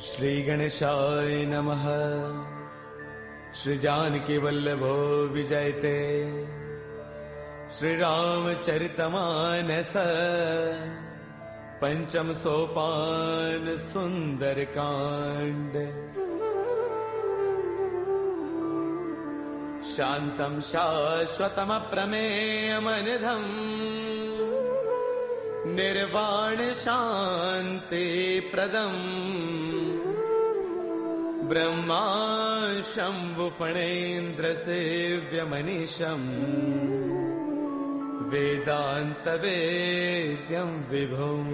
श्री गणेशाय नमः। श्री जानकी वल्लभो विजयते। श्री रामचरितमानस पंचम सोपान सुंदर कांड। शांतं शाश्वतमप्रमेयमनिधम् निर्वाण शांति प्रदम् ब्रह्मा शंभु फणेन्द्र सेव्यमनीशम् वेदांत वेद्यं विभुम्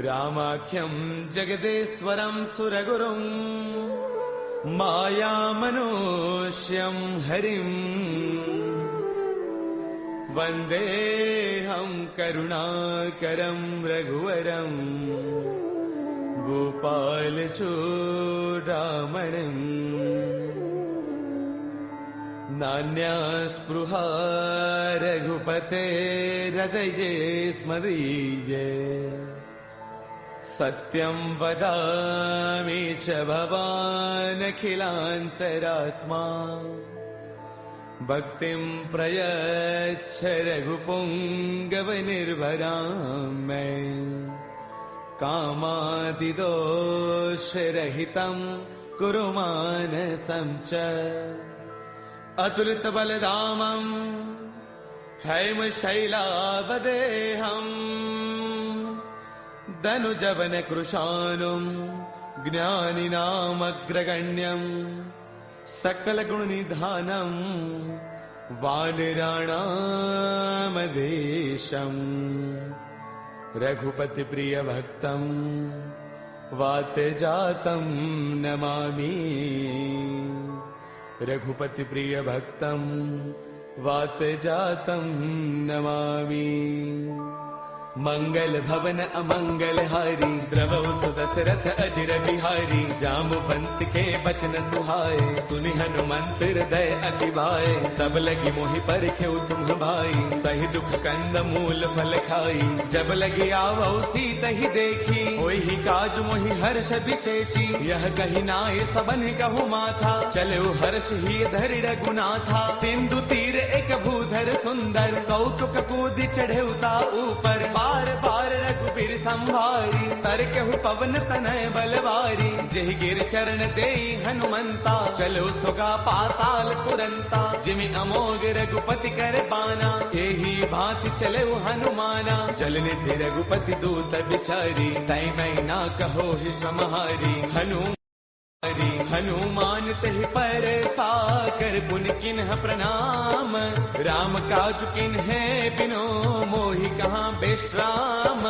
रामाख्यं जगदेश्वरं सुरगुरुम् मायामनुष्यं हरिम् वन्देऽहं करुणाकरं रघुवरम् गोपालचूडामणिम्। नान्यास्पृहा रघुपतेर्हृदये स्मदीये। सत्यं वदामि च भवानखिलान्तरात्मा। भक्तिं प्रयच्छ रघुपुङ्गवनिर्भरां मे। कामादिदोषरहितं कुरु मानसं च। अतुलितबलधामं हैमशैलावदेहम् धनुजवनकृशानुं ज्ञानिनामग्रगण्यम् सकलगुणनिधानम् वानराणामधीशम्। रघुपतिप्रियभक्तम् वातजातं नमामि। रघुपतिप्रियभक्तम् वातजातं नमामि। मंगल भवन अमंगल हारी द्रवौ सुदशरथ अजिर बिहारी। जामवंत के बचन सुहाए सुनि हनुमंत हृदय अति भाए। तब लगी मोहि परखेउ तुम भाई सही दुख कंद मूल फल खाई। जब लगी आवौ सीत ही देखी होई ही काज मोहि हर्ष विशेषी। यह कही नाय सबन कहु माथा चलो हर्ष ही धरि रघुनाथा। सिंधु तीर एक भूधर सुंदर कौतुक कूदि चढ़ेउता ऊपर। बार बार रघुबीर संभारी तरकेहु पवन तनय बलवारी। जेहि गिर चरण देई हनुमंता चलो सुगा पाताल तुरंता। जिमि अमोघ रघुपति कर बाना एही भांति चले हनुमाना। जल निधि रघुपति दूत बिचारी तै मैं ना कहो ही समहारी। हनुमान तहि पर साकर पुन किन्ह प्रणाम। राम काज किन्हे बिनो मोहि कहाँ विश्राम।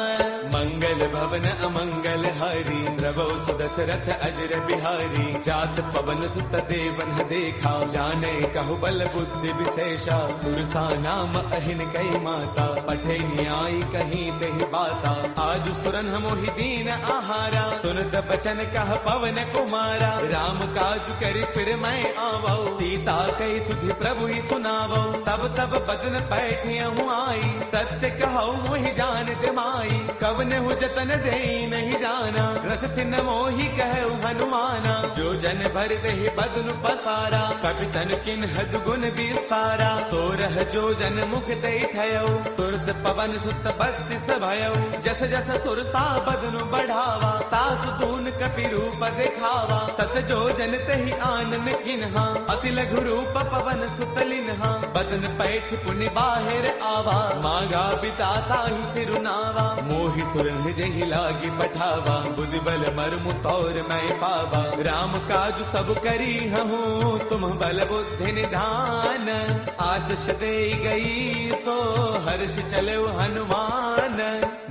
मंगल भवन अमंगल हारी द्रवौ सुदशरथ अजिर बिहारी। जात पवन सुत देवन देखा जाने कहु बल बुद्धि विशेषा। सुरसा नाम अहिन कई माता पठे न्याय कहीं तेहि बाता। आज सुरन मोहि दीन आहारा सुनत बचन कह पवन कुमारा। राम काज करि फिर मैं आवौ सीता कई सुधि प्रभु ही सुनावौ। तब तब बदन पैठियहु आई सत्य कहौ मोहि जानत माई। कवने हु जतन देई नहीं जाना रस सिन मोहि कहु हनुमाना। जो जन भर देहि बदनु पसारा कपितन किन्ह दुगुन विस्तारा। सोरह जो जन मुख देई थयौ तुरत पवन सुत बत्तीस भयौ। जस जस सुरसा बदनु बढ़ावा तासु दून कपि रूप दिखावा। सत जो जन तहि आनन किन्हा अति लघु रूप पवन सुत लिन्हा। बदन पैठ पुनि बाहिर आवा मागा बिताता ही सिरुनावा। मोहि सुरन जहि लागी पठावा बुद्धि बल मर्मु तौर मैं पावा। राम काज सब करी हूँ तुम बल बुद्धि निधान। आशीष दे गई सो हर्ष चलो हनुमान।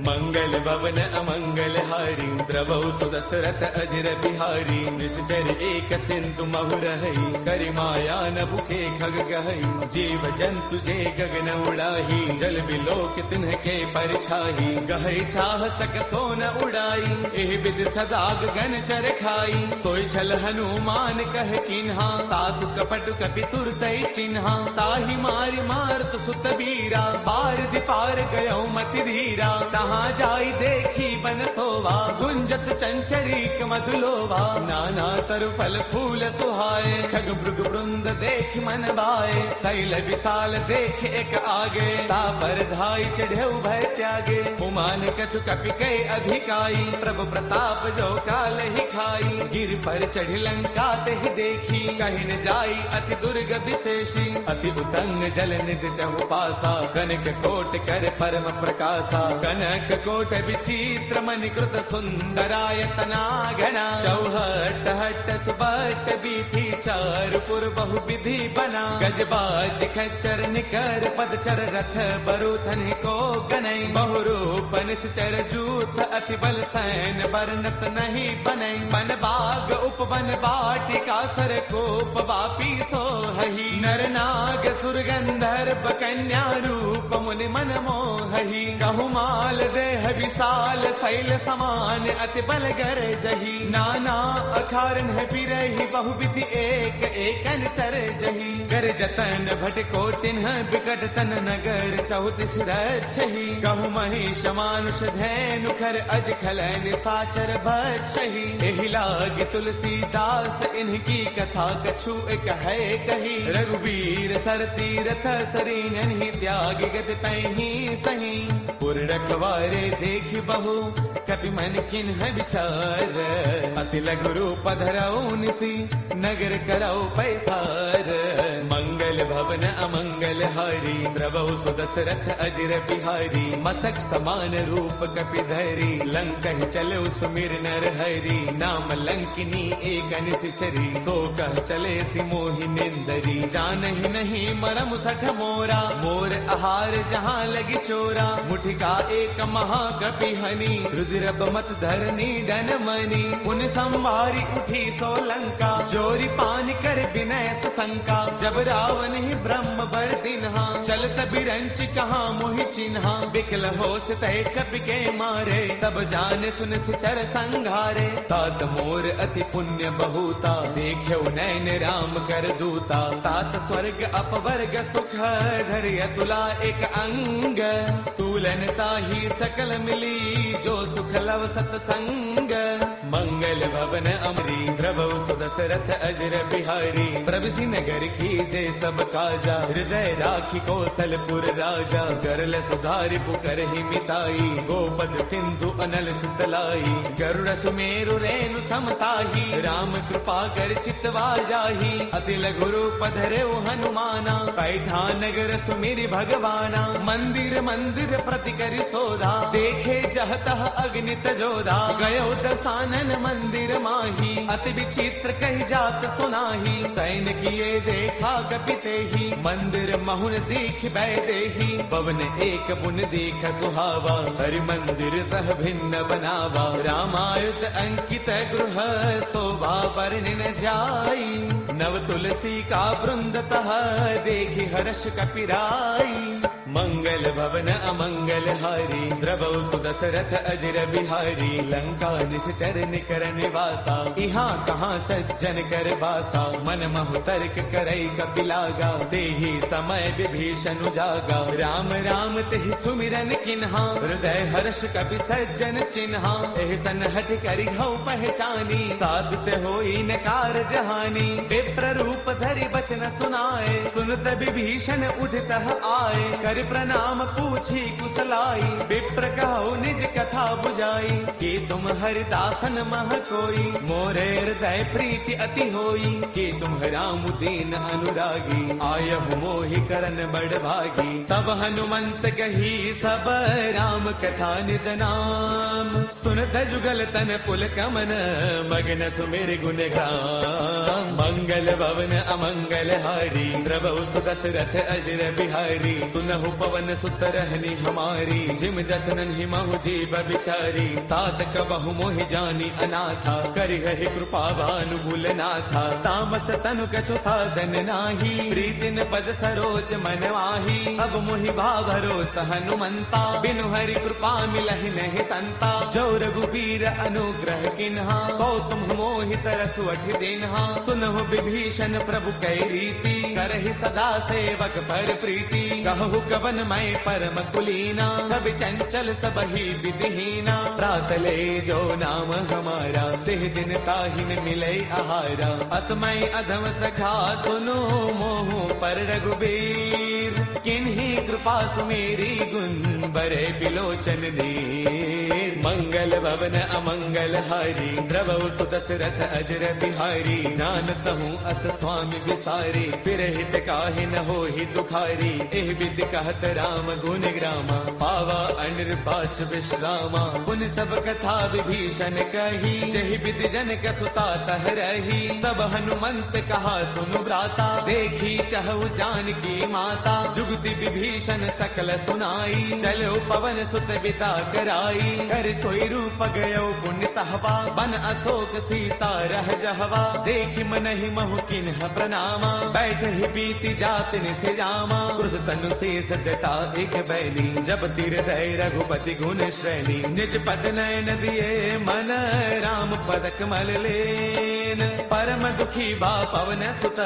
मंगल भवन अमंगल हारी द्रवौ सुदशरथ अजिर बिहारी। निश्चर एक सिंधु महु रही करि माया न भूखे खग गहई। जीव जंतु जे गगन उड़ाही जल बिलोक तिन्ह के परछाही। गहई चाह सक सोन उड़ाई एह विद सदा गगन चर खाई। सोई छल हनुमान कह किन्हा तासु कपट कपि तुरतै चिन्हा। ताहि मारि मारत सुत बीरा पार दिपार गयो मति धीरा। जहाँ जाई देखी बन सोवा, गुंजत चंचरीक मधुलोवा। नाना तरु फल फूल सुहाए, खग मृग वृंद देख मन बाए। शैल विशाल देख एक आगे, तापर धाई चढ़े भय त्यागे। उमान कछु कपि कई अधिकाई, प्रभु प्रताप जो काल ही खाई। गिर पर चढ़ी लंका ते ही देखी, कहीं न जाई अति दुर्ग विशेषी। अति उतंग जल निध चहु पासा, कनक कोट कर परम प्रकाशा। कनक कोट विचित्र मणिकृत सुंदरायतना घना। चौहट हट सुबट बीथी, चार पुर बहु विधि बना। गजबाज खच्चर निकर पदचर, रथ बरुथन को गनई। बहुरूप निश्चर जूथ, अति बल सैन बरनत नहीं बनई। बन बाग उपवन बाटिका, सर कोप वापी सोहही। नर नाग सुर गंधर्व कन्या, रूप मुनि मन मोहही। कहु माल देह विशाल, शैल समान अति बल गर जही। नाना अखारन है बिरही, बहुविधि एक एकन तर जही। कर जतन भट को तिन्ह, बिकट तन नगर चौतीस रक्षही। कहु महिष मानुष धैनु, खर अज खल निशाचर भक्षही। एहि लाग तुलसीदास, इनकी कथा कछु एक है कही। रघुवीर सर तीरथ सरीन, ही त्याग गत पैही सही। पुर रखवारे देखी बहु, कपि मन किन्ह विचार। अति लघु रूप धरऊ निसी, नगर करऊ पैसार। मंगल भवन अमंगल हारी, द्रवहु सुदशरथ अजिर बिहारी। मसक समान रूप कपि धरी, लंक चले सुमिर नर हरि। नाम लंकिनी एक निश्चरी, सो कह चले सि मोहि निंदरी। जानहि नहीं मरम सठ मोरा, मोर आहार जहाँ लगी चोरा। मुठिका एक महाकपि हनी, रुद्र मत धरनी डन मनी। उन संवारी उठी सो लंका, जोरी पान कर विनय शंका। जब रावण ही ब्रह्म बर दिन्हा, चलत बिरंच कहाँ मोहि चिन्हा। बिकल होश तय कपि के मारे, तब जाने सुन सिचर संघारे। तात मोर अति पुण्य बहुता, देख्यो नैन राम कर दूता। तात स्वर्ग अपवर्ग सुख, धैर्य तुला एक अंग। तूलन ताही सकल मिली, जो सुख लव सतसंग। मंगल भवन अमरी, द्रवहु सुदशरथ अजर बिहारी। प्रभुसी नगर कीजे सब काजा, हृदय राखी कौशलपुर राजा। गरल सुधारि पुकर ही मिताई, गोपद सिंधु अनल सुतलाई। गरुड़ सुमेरु रेणु समताही, राम कृपा कर चितवा जाही। अति लघु रूप धरेउ हनुमाना, पैठा नगर सुमिरि भगवाना। मंदिर मंदिर प्रति करि शोधा, देखे जह तह अग्नित जोधा। गयो दसानन मंदिर माही, अति विचित्र कही जात सुनाही। सैन किए देखा कपिते ही, मंदिर महुन दीख बैदेही। पवन एक बुन देख सुहावा, हरि मंदिर तह भिन्न बनावा। रामायुध अंकित गृह, शोभा वर्णि न जाई। नव तुलसी का वृंद तह, देखी हर्ष कपिराई। मंगल भवन अमंगल हारी, द्रवहु सुदशरथ अजिर बिहारी। लंका निश्चर निकर निवासा, इहाँ कहाँ सज्जन कर बासा। मन महु तर्क करई कपिलागा, तेहि समय विभीषण जागा। राम राम तेहि सुमिरन किन्हा, हृदय हर्ष कपि सज्जन चिन्हा। एहि सन हठ करि हऊ पहचानी, साधुत होई न कारज हानि। विप्र रूप धरि बचन सुनाए, सुनत विभीषण उठतः आए। कर प्रणाम पूछी कुशलाई, विप्र कहो निज कथा बुझाई। कि तुम हरिदासन मह कोई, मोरे हृदय प्रीति अति होई। कि तुम राम दीन अनुरागी, आयहु मोहि करन बड़ भागी। तब हनुमंत कही सब राम कथा निज नाम। सुनत जुगल तन पुल कमन, मगन सुमिर गुण गाम। मंगल भवन अमंगल हारी, द्रवहु सुदशरथ अजिर बिहारी। सुनहु पवन सुत रहनी हमारी, जिम दसनन ही महु जीव बिचारी। तात कबहु मोहि जानी अनाथा, करिहहि कृपा भानुगुल नाथा। तामस तनु कछु साधन नाही, प्रीतिन पद सरोज मन माही। अब मोहि भावरोत हनुमंता, बिनु हरि कृपा मिलहि नहीं संता। जो रघुवीर अनुग्रह किन्हा, को तुम मोहि तरसु अठि दिन्हा। सुनहु विभीषण प्रभु कै रीति, करहि सदा सेवक पर प्रीति। कहु कब पवन मय परम कुलीना, कवि चंचल सब ही विधिहीना। प्रातले जो नाम हमारा, तिह दिन ताहिन मिले आहारा। असमय अधम सखा सुनो, मोह पर रघुबीर। किन्हीं कृपा सुमेरी, गुण बरे बिलोचन नीर। मंगल भवन अमंगल हारी, द्रवहु सुदशरथ अजर बिहारी। जानत हूँ अस स्वामी विसारी, फिर हित काहे न होहि दुखारी। एह विधि कहत राम गुण ग्रामा, पावा अनिर्वाच विश्रामा। पुन सब कथा विभीषण कही, जहि विधि जनक सुता तह रही। तब हनुमंत कहा सुनु भ्राता, देखी चहु जानकी माता। जुगति विभीषण सकल सुनाई, चलो पवन सुत बिता कराई। कर सोई रूप गयो पुण्य तहवा, बन अशोक सीता रह जहवा। देखि मनहि महु किन्ह प्रणामा, बैठ ही बीती जात निसे जामा। क्रुश तनु शेष जटा एक बैली, जब तिर दय रघुपति गुण श्रेणी। निज पद नयन दिए मन, राम पद कमल लेन। परम दुखी बा पवन सुत,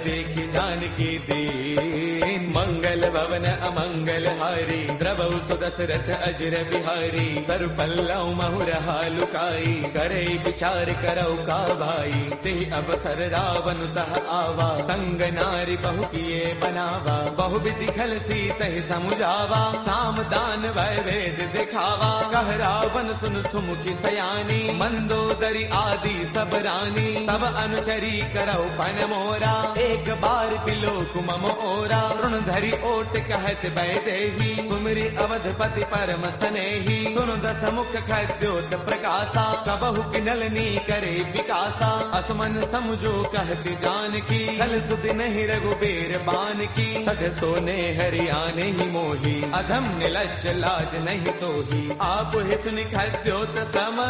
देखि जानकी दीन। मंगल भवन अमंगल हारी, द्रवहु सुदशरथ अजर बिहारी। तरु पल्लव महु रहा लुकाई, करे विचार करौ का भाई। तेहि अवसर रावण तह आवा, संग नारी बहु किए बनावा। बहु विधि खल सीतहि समुझावा, साम दान वै वेद दिखावा। कह रावण सुन सुमुखी सयानी, मंदोदरी आदि सब रानी। तब अनुचरी करौ पन मोरा, एक बार बिलोक मम ओरा। ऋण धरि ओट कहत वैदेही, सुमिरि अवधपति परम स्नेही। सुनु दस मुख खद्योत प्रकाशा, कबहु किनलनी करे विकासा। असमन समझो कहती जानकी, कल सुधि नहीं रघुबीर बान की। सध सोने हरियाने ही मोही, अधम निलज्ज लाज नहीं तोही। आप ही सुनि खद्योत सम,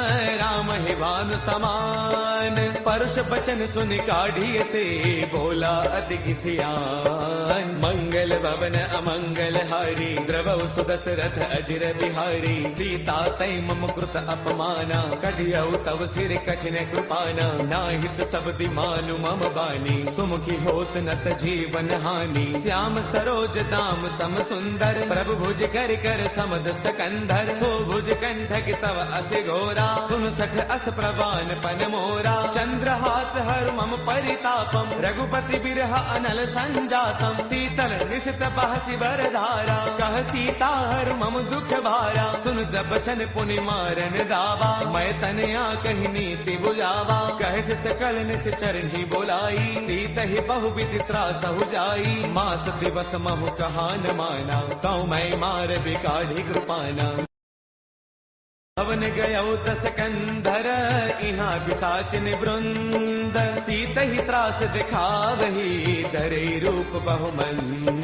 राम ही भानु समान। परुष बचन सुनि काढ़िए से, बोला अति किसियान। मंगल भवन अमंगल हारी, द्रवहु सुदशरथ अजर बिहारी। सीता तै मम कृत अपमाना, कढ़ियौ तव सिर कठिन कृपाना। नाहित शब्दि मानु मम बानी, सुमुखी होत नत जीवन हानि। श्याम सरोज दाम सम सुंदर, प्रभु भुज कर कर समद सकंधर। सो भुज कंठक तव अस घोरा, सुन सठ अस प्रवान पन मोरा। चंद्र हाथ हर मम परितापम, रघुपति बिरह अनल संजातम। शीतल निशित बहसि बर धारा, कह सीता हर मम दुख भारा। सुन दबचन पुनि मारन दावा, मैं तनया कही नीति बुझावा। कह सकल निश्चर ही बोलाई, सीत ही बहु विधि त्रासहु जाई। मास दिवस महु कहा न माना, कौ मैं मार बिकाढ़ी कृपाना। भवन गयो दस कंधर, इहाँ बिसाचिन वृंद। सीत ही त्रास दिखावही, धरे रूप बहुमंद।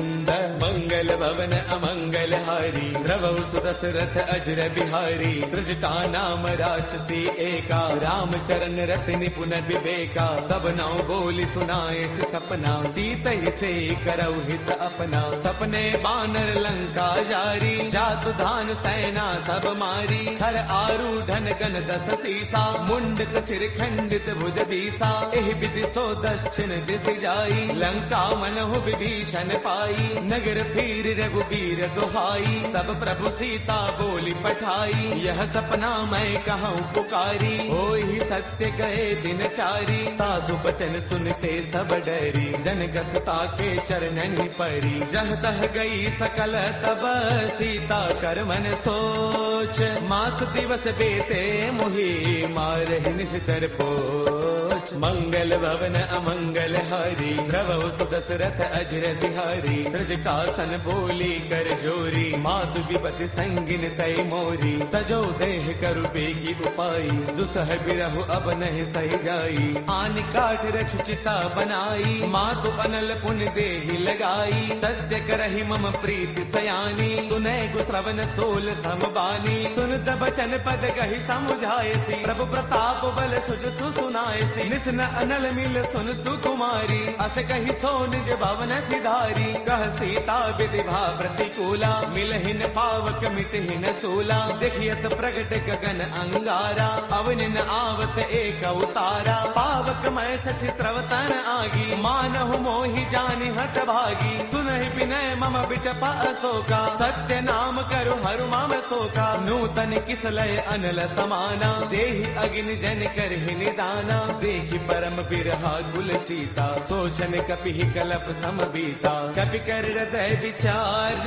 मंगल भवन अमंगल हारी, द्रवहु सुदशरथ अजर बिहारी। त्रिजटा नाम राक्षसी एका, राम चरण रति निपुण विवेका। सब नाउ बोली सुनाए सपना, सीत ही से करौ हित अपना। सपने बानर लंका जारी, जातु धान सेना सब मारी। हर आरूढ़न गन दस सीसा, मुंडक सिर खंडित भुज दीसा। एहि विधि सो दक्षिण दिस जाई, लंका मनहु विभीषण पाई। नगर फिर रघुबीर दुहाई, तब प्रभु सीता बोली पठाई। यह सपना मैं कहूँ पुकारी, होई सत्य गए दिन चारी। तासु बचन सुनते सब डरी, जनक सुता के चरणन ही परी। जह तह गई सकल तब, सीता कर मन सोच। मास दिवस बेते मुहि, मारहि निश्चर पोच। मंगल भवन अमंगल हारी, द्रवहु सुदशरथ अजर बिहारी। त्रिजटासन बोली कर जोरी, मातु विपति संगिन तय मोरी। तजो देह करु बेगी उपाई, दुसह बिरहु अब नहीं सही जाई। आन काठ रछु चिता बनाई, मातु अनल पुन देहि लगाई। सत्य करहि मम प्रीति सयानी, सुनै गुश्रवण सोल समबानी। सुन बचन पद कही समुझायसी, प्रभु प्रताप बल सुज सुनायसी। निसन अनल मिल सुन सुकुमारी अस कही सोन निज भवन सिधारी कह सीता विधिभा प्रतिकूला मिलहिन पावक मिटहिन सूला देखियत प्रगट गगन अंगारा अवनिन आवत एक उतारा पावक मैं शशि त्रवतन आगी मानहु मोहि जानि हत भागी सुनहि विनय मम बिटपा अशोका सत्य नाम करु हरु मम शोका नूतन किसलय अनल समाना देहि अग्नि जन करहि निदाना देखि परम बिरहा कुल सीता सोचन कपि कलप समबीता कपि कर हृदय विचार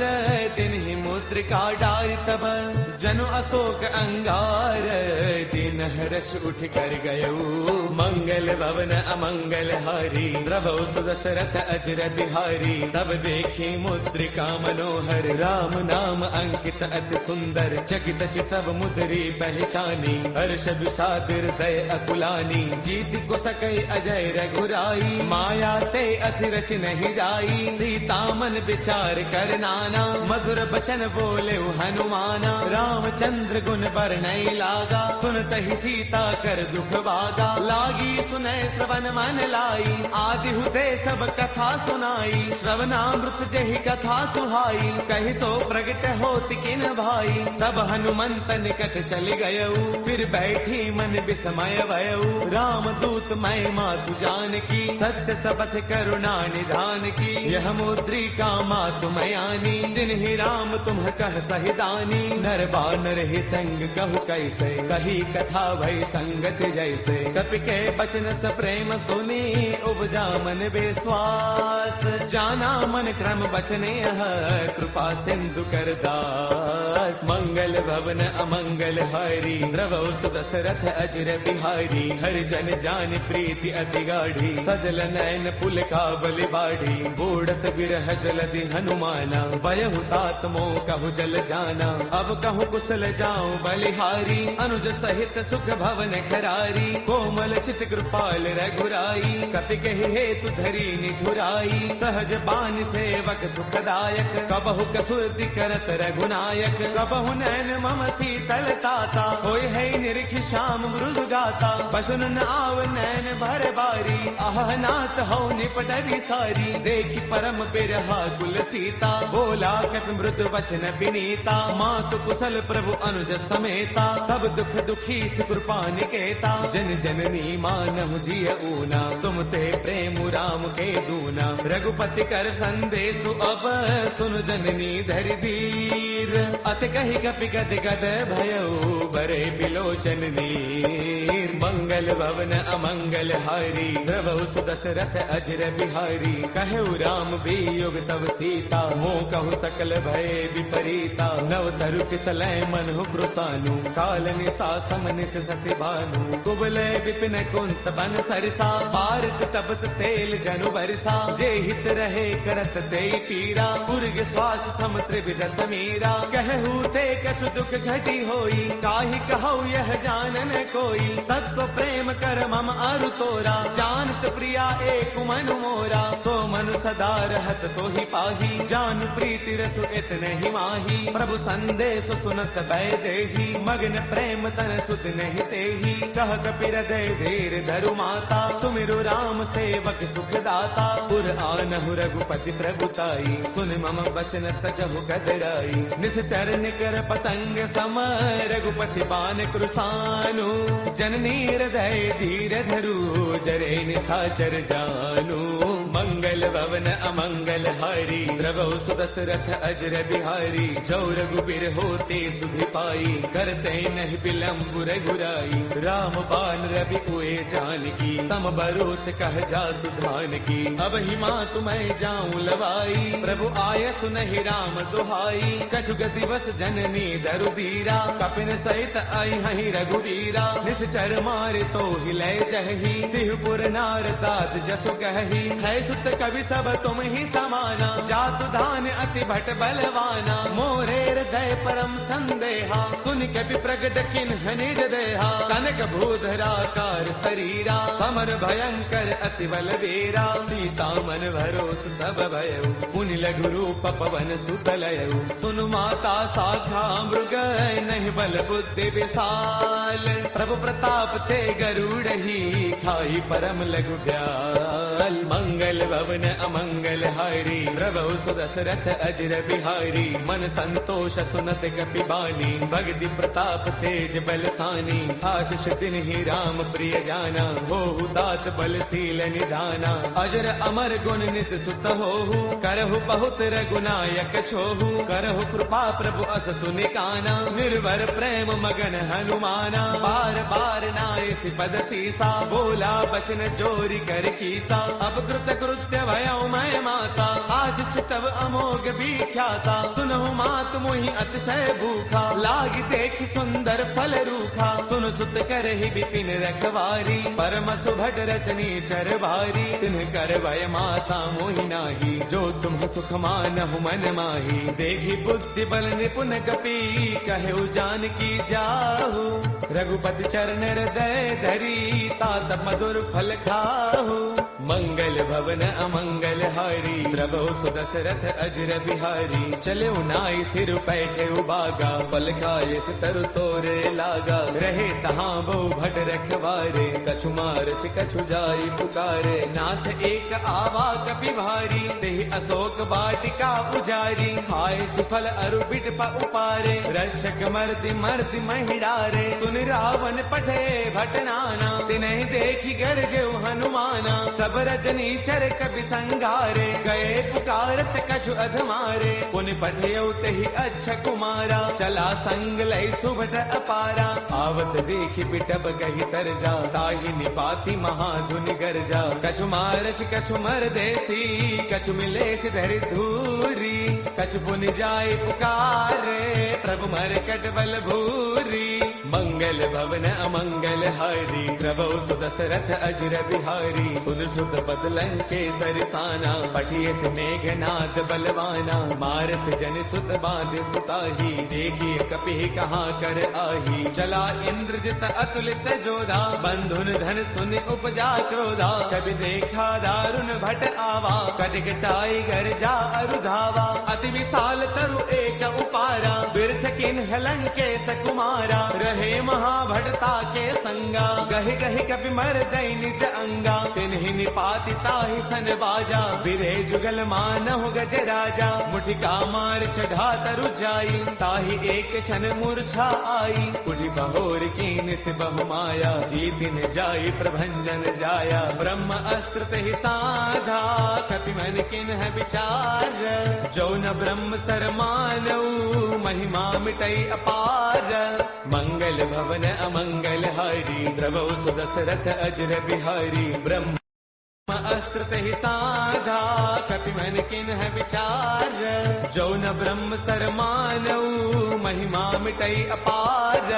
दिन ही मुद्रिका डारि तब जनु अशोक अंगार दिन हर्ष उठ कर गयऊ मंगल भवन अमंगल हारी द्रवौ सुदशरथ अजर बिहारी तब देखी मुद्रिका मनोहर राम नाम अंकित अति सुंदर चकित चितव मुद्री पहचानी हर्ष विषाद हृदय अकुलानी जीत को सकई अजय रघुराई माया ते असिरच नहीं जाई सीता मन विचार कर नाना मधुर बचन बोले हनुमाना रामचंद्र गुण बरनई लागा सुनत ही सीता कर दुख भागा लागी सुनै श्रवण मन लाई आदि हुते सब कथा सुनाई श्रवणामृत जहि कथा सुहाई कहि सो प्रगट होत किन भाई तब हनुमंत निकट चली गयऊ फिर बैठी मन विस्मय भयऊ राम दूत मैं मातु जान की सत्य सबथ करुणा निधान की यह मुद्रिका मातु मयानी दिन ही राम तुम कह सहिदानी नर बानर ही संग कहु कैसे कही कथा भई संगत जैसे कपि के बचन स प्रेम सुनी उपजा मन विश्वास जाना मन क्रम बचने कृपा सिंधु कर दास मंगल भवन अमंगल हारी द्रवौ सुदशरथ अजर बिहारी हरि जन जान प्रीति अति गाढ़ी सजल नयन पुल काबल बाढ़ी बूढ़त बिरह जलधि हनुमाना भयहु तात मोह कहु जल जाना अब कहु कुशल जाऊं बलिहारी अनुज सहित सुख भवन खरारी कोमल चित कृपाल रघुराई कपि कहि हेतु धरी निठुराई सहज बान सेवक सुखदायक कबहु कसुरति करत रघुनायक कबहु नैन मम शीतल ताता होय है निरख श्याम मृदु गाता बसुन न आव नैन भर बारी आह नाथ हौ निपट विसारी देखि परम बिरहा कुल सीता बोला कत मृदु वचन विनीता मातु कुशल प्रभु अनुज समेता तब दुख दुखी कृपा निकेता जन जननी मानहु जिय ऊना तुम ते प्रेम राम के दूना रघुपति कर संदेश अब सुन जननी धरि धीर अत कहि कपि गद गद भयऊ बरे बिलोचन नीर मंगल भवन अमंगल हारी द्रवौ सुदशरथ अजर बिहारी कहु राम वियोग तव सीता मोह कहु सकल भय विपरीता नव तरु किसलय मनहु कृसानु काल निसा समनिस ससि भानु कुबले विपिन कुंत बन सरसा भारत तपत तेल जनु बरसा जे हित रहे करत ते पीरा पुरग श्वास सम त्रिविध समीरा कहू ते कछु दुख घटी होई काहि कहु यह जानन कोई तत्व प्रेम कर मम अरु तोरा जानत प्रिया एक मनु मोरा सो मनु सदा रहत तो ही पाही जान प्रीति रसु इतने ही माही प्रभु संदेश सुनत भय देही मगन प्रेम तन सुध नहीं तेही कह कपि हृदय धीर धरु माता सुमिरु राम सेवक सुख दाता पुर आनहु रघुपति प्रभुताई सुन मम वचन तजहु कदराई निश्चर निकर पतंग सम रघुपति बान कृसानु जननी हृदय धीर धरु जरे निशाचर जानु मंगल भवन अमंगल हारी द्रवौ सुदशरथ अजर बिहारी जौ रघुबीर होते सुधि पाई करते नहीं विलंब रघुराई राम बान रवि उए जानकी तम बरोत कह जातु धान की अब ही माँ तुम्हें जाऊं लवाई प्रभु आय सुनहि राम दुहाई कछुग दिवस जननी दरु दीरा कपिन सहित आई हहि रघुवीरा निश्चर मारे तो हिले जही तिहुपुर नार दात जसु कही है सुत कवि सब तुम ही समाना जातु धान अति भट बलवाना मोरे हृदय परम संदेहा सुन कवि प्रगट किन निज देहा कनक भूधरा कार शरीरा समर भयंकर अति बल वीरा सीता मन भरोत तब भयउ पुनि लघु रूप पवन सुतलयउ सुनु माता साखा मृग नहीं बल बुद्धि विशाल प्रभु प्रताप थे गरुड़ ही खाई परम लघु ब्याल। मंगल भवन अमंगल हारी प्रभु सुदशरथ अजर बिहारी। मन संतोष सुनत कपि बानी भगति प्रताप तेज बलसानी। आशीष दिन ही राम प्रिय जाना होहु तात बलशील निधाना। अजर अमर गुण नित सुत होहु करहु बहुत रघुनायक छोहु। करहु कृपा प्रभु अस सुनि काना निर्भर प्रेम मगन हनुमाना। बार बार नाय पद सीसा बोला बसन जोरी कर कीसा। अब कृत कृत्य भयउ मैं माता आशीष तब अमोघ भी ख्याता। सुनहु मात मोहि अतिशय भूखा लागी देखि सुंदर फल रूखा। सुन सुत करहि विपिन रखवारी परम सुभट रचनी चर भारी। तिन्ह कर भय माता मोहि नाही जो तुम सुख मानहु मन माही। देखी बुद्धि बल निपुण कपि कहु जानकी जाहु। रघुपति चरण हृदय धरी तात मधुर फल खाहु। मंगल भवन अमंगल हारी प्रभु सुदशरथ अजर बिहारी। चले नाई सिर पैठे उबागा फल खाए तरु तोरे लागा। रहे तहाँ बहु भट रखवारे कछु मारस कछु जाई पुकारे। नाथ एक आवा कपि भारी तेहि अशोक वाटिका पुजारी। खाए फल अरु बिट उपारे रक्षक मर्दि मर्दि महिडारे। सुन रावण पठे भट नाना तिन्हि देखी गरजे हनुमाना। सब रजनी चर कपि संगारे गए पुकारत कछु अधमारे। पुनि पठयउ तेहि अच्छा कुमारा चला संग लय सुभट अपारा। आवत देखि बिटब कहि तरजा ताहि निपाति महाधुनि गरजा। कछु मारच कछु मर देसी कछु मिलेस धरि धूरी। कछु पुनि जाय पुकारे प्रभु मर कट बल भूरी। मंगल भवन अमंगल हारी प्रभु सुदशरथ अजर बिहारी। सुन सुत बदलं के सरसाना पठिए से मेघनाद बलवाना। मारस जन सुत बांध सुताही देखिए कपि कहाँ कर आही। चला इंद्रजित अतुलित जोधा बंधुन धन सुन उपजा क्रोधा। कभी देखा दारुण भट आवा कटकटाई घर जा अरुधावा। अति विशाल तरु एक उपारा बिरथ किन्ह लंकेश कुमारा। रहे महाभटता के संगा गहि गहि कपि मर दई निज अंगा। तिन्हि निपाति ताहि सन बाजा बिरे जुगल मानहु गज राजा। मुठिका मार चढ़ा तरु जाई ताहि एक क्षण मूर्छा आई। उठि बहोर कीन से बहु माया जीतिन जाई प्रभंजन जाया। ब्रह्म अस्त्र तेहि साधा कपि मन किन्ह विचार। जो न ब्रह्म सर मानऊ महिमा मिटई अपार। मंगल भवन अमंगल हारी प्रभु सुदशरथ अजर बिहारी। ब्रह्म अस्त्र तेहि साधा कपि मन किन्ह विचार। जो न ब्रह्म सर मानऊ महिमा मिटई अपार।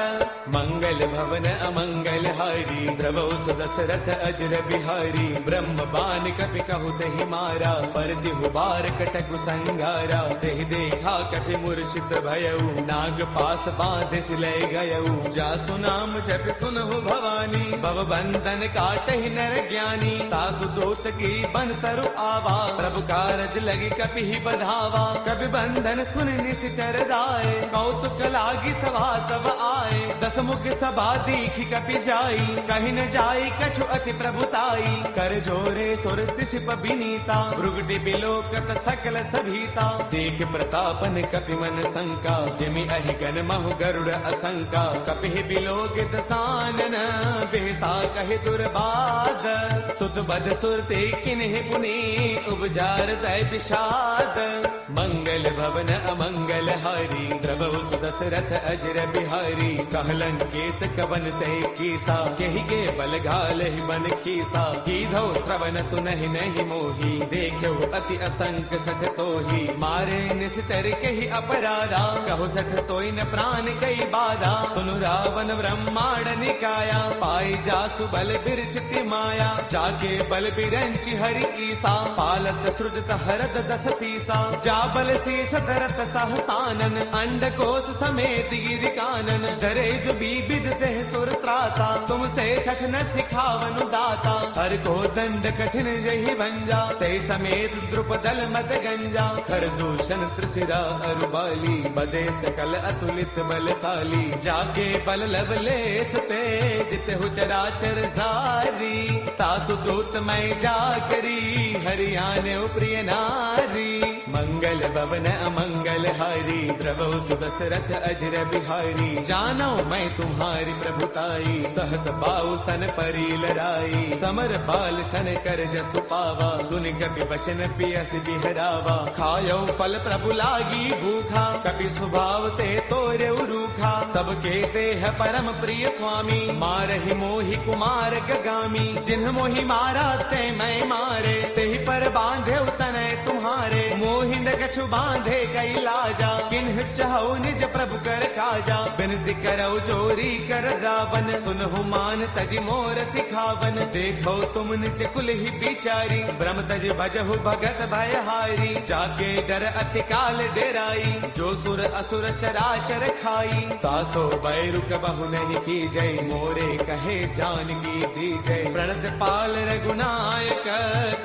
मंगल भवन अमंगल हारी प्रभु सुदशरथ अजर बिहारी। ब्रह्म बान कपि कहु तेहि मारा पर तिहु बार कटकु संगारा। तेहि देखा कपि मूर्छित भयऊ नाग पास बांध सिलय गयऊ। जासु नाम जप सुनहु भवानी भव बंधन काटहि नर ज्ञानी। तासु दूत की बन तरु आवा प्रभु कारज लगी कपि ही बधावा। कपि बंधन सुन निश्चर दाए कौतुक लागी सभा सब आए। दस मुख सभा दीखी कपि जाई कहीं न जाई कछु अति प्रभुताई। कर जोरे सुर तिसिप बिनीता भृगुटि बिलोकत सकल सभीता। देख प्रतापन कपि मन शंका जिमि अहि गन महु गरुड़ असंका। कपि बिलोकित सानन बेसा कहि दुर्बाद। सुत बद सुरते किन्हि पुनि उपजार दय विषाद। मंगल भवन अमंगल हारी प्रभु सुदशरथ अजर बिहारी। कहलन केस कवन तय कीसा केहि के बल घालहि बन कीसा। कीधौ श्रवण सुनहि नहीं मोही देखो अति असंक सठ तोही। मारे निश्चर कहि अपराधा कहो सठ तोय न प्राण कई बाधा। सुनु रावण ब्रह्मांड निकाया पाई जासु बल बिरचिति माया। जाके बल बिरंचि हरि ईसा पालत सृजत हरद दस सीसा। जा बल शीस धरत सहसानन अंड कोश समेत गिरि कानन। डरे जो बीबिद देह सुर त्राता तुमसे सठ न सिखावनु दाता। हर को दंड कठिन जहि भंजा ते समेत द्रुपदल मद गंजा। खर दूषण त्रिशिरा अरुबाली बदे सकल अतुलित बलशाली। जाके बल लवलेस ते जिते हो चराचर जारी तासु दूत मैं जा करी हरियाणे प्रिय नारी मंगल भवन अमंगल हारी द्रवो सुदशरथ अजर बिहारी जानो मैं तुम्हारी प्रभुताई सहस बाऊ सन परी लड़ाई समर बाल सन कर जसु पावा सुन कपि वचन पियस बिहरावा खायो फल प्रभु लागी भूखा कपि स्वभाव ते तोरे रूखा सबके देह परम प्रिय स्वामी मारहि मोहि कुमार गगामी जिन्ह मोहि मारा ते मैं मारे तेहि पर बांधे तनय तुम्हारे मोहि न कछु बांधे कई लाजा किन्ह चाहो निज प्रभु कर काजा बिनती करो जोरी कर रावण सुनहु मान तज मोर सिखावन देखो तुम निज कुल ही बिचारी ब्रह्म तज भजहु भगत भयहारी जाके डर अति काल डेराई जो सुर असुर चराचर खाई तासो बैरु कबहु नहीं की जय मोरे कहे जानकी दी जय प्रणत पाल रघुनायक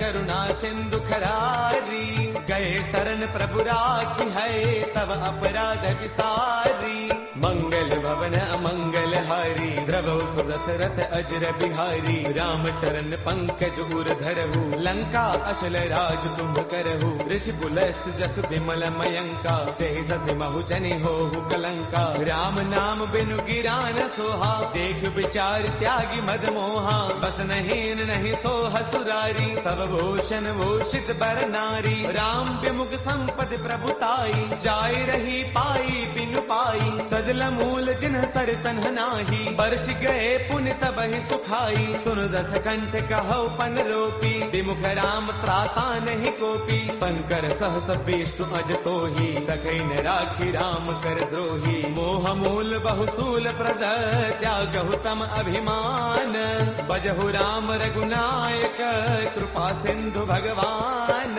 करुणा सिंधु खरारी गए शरण प्रभु राखी है तब अपराध विसारी मंगल भवन अमंगल हारी द्रवो सुदशरथ अजर बिहारी राम चरण पंकज उर धरहु लंका अशल राज तुम करहु ऋषि पुलस्त जस विमल मयंका ते सति महु जनि होहु कलंका राम नाम बिनु गिरान सोहा देख विचार त्यागी मद मोहा बस नहीं नहीं सोह सुरारी सब भूषण भूषित बर नारी राम विमुख संपद प्रभुताई जाय रही पाई बिनु पाई सजल मूल जिन्ह सर तन्ह नाही बरस गए पुण्य तब ही सुखाई सुन दस कंठ कहो पन रोपी विमुख राम त्राता नहीं कोपी शंकर सहस विष्णु अज तो ही सखई न राखी राम कर द्रोही मोह मूल बहुसूल प्रद त्यागहु तम अभिमान बजहु राम रघुनायक कृपा सिंधु भगवान